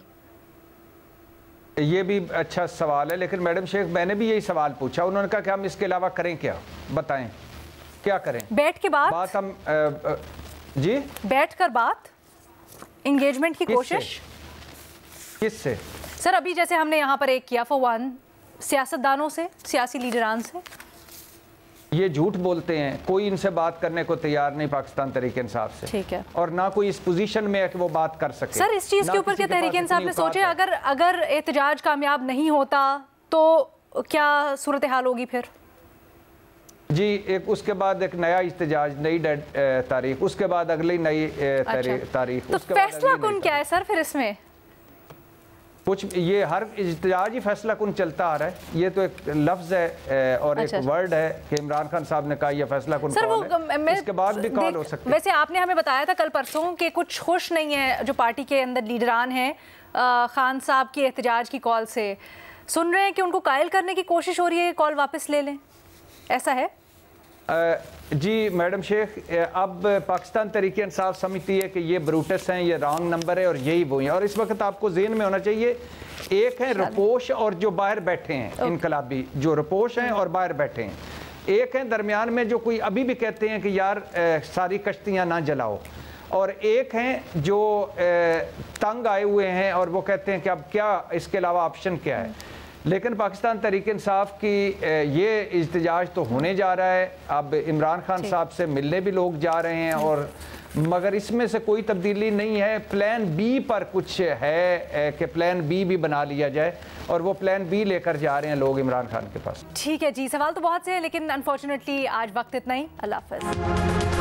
ये भी अच्छा सवाल है, लेकिन मैडम शेख मैंने भी यही सवाल पूछा, उन्होंने कहा कि हम इसके अलावा करें क्या, बताएं क्या करें? बैठ के बात हम जी बैठ कर बात, एंगेजमेंट की कोशिश। किससे? सर अभी जैसे हमने यहाँ पर एक किया फॉर वन, सियासतदानों से, सियासी लीडरान से? ये झूठ बोलते हैं, कोई इनसे बात करने को तैयार नहीं पाकिस्तान तहरीक इंसाफ से। ठीक है। और ना कोई इस पोजीशन में है कि वो बात कर सके। सर, इस चीज़ के ऊपर क्या तहरीक इंसाफ ने सोचे, अगर एहतजाज कामयाब नहीं होता तो क्या सूरत हाल होगी फिर? जी, एक उसके बाद एक नया इस्तेजाज, नई तारीख, उसके बाद अगली नई तारीख। तो फैसला कौन क्या है सर फिर इसमें? कुछ ये हर इज्तिजाज ही फैसला कुन चलता आ रहा है। ये तो एक लफ्ज़ है और एक वर्ड है कि इमरान खान साहब ने कहा ये फैसला कुन है, इसके बाद भी कॉल हो सकती है। वैसे आपने हमें बताया था कल परसों कि कुछ खुश नहीं है जो पार्टी के अंदर लीडरान हैं खान साहब की एहतजाज की कॉल से, सुन रहे हैं कि उनको कायल करने की कोशिश हो रही है, कॉल वापस ले लें, ऐसा है? जी मैडम शेख, अब पाकिस्तान तहरीक इंसाफ समझती है कि ये ब्रूटस हैं, ये रॉन्ग नंबर है और यही वो हैं। और इस वक्त आपको ज़हन में होना चाहिए, एक है रपोश और जो बाहर बैठे हैं इनकलाबी, जो रपोश हैं और बाहर बैठे हैं। एक है दरमियान में जो कोई अभी भी कहते हैं कि यार सारी कश्तियाँ ना जलाओ, और एक हैं जो तंग आए हुए हैं और वो कहते हैं कि अब क्या इसके अलावा ऑप्शन क्या है। लेकिन पाकिस्तान तहरीक इंसाफ की ये इज्तिजाज तो होने जा रहा है। अब इमरान खान साहब से मिलने भी लोग जा रहे हैं, और मगर इसमें से कोई तब्दीली नहीं है। प्लान बी पर कुछ है कि प्लान बी भी बना लिया जाए, और वो प्लान बी लेकर जा रहे हैं लोग इमरान खान के पास। ठीक है जी, सवाल तो बहुत से हैं लेकिन अनफॉर्चुनेटली आज वक्त इतना ही। अल्लाह हाफ़िज़।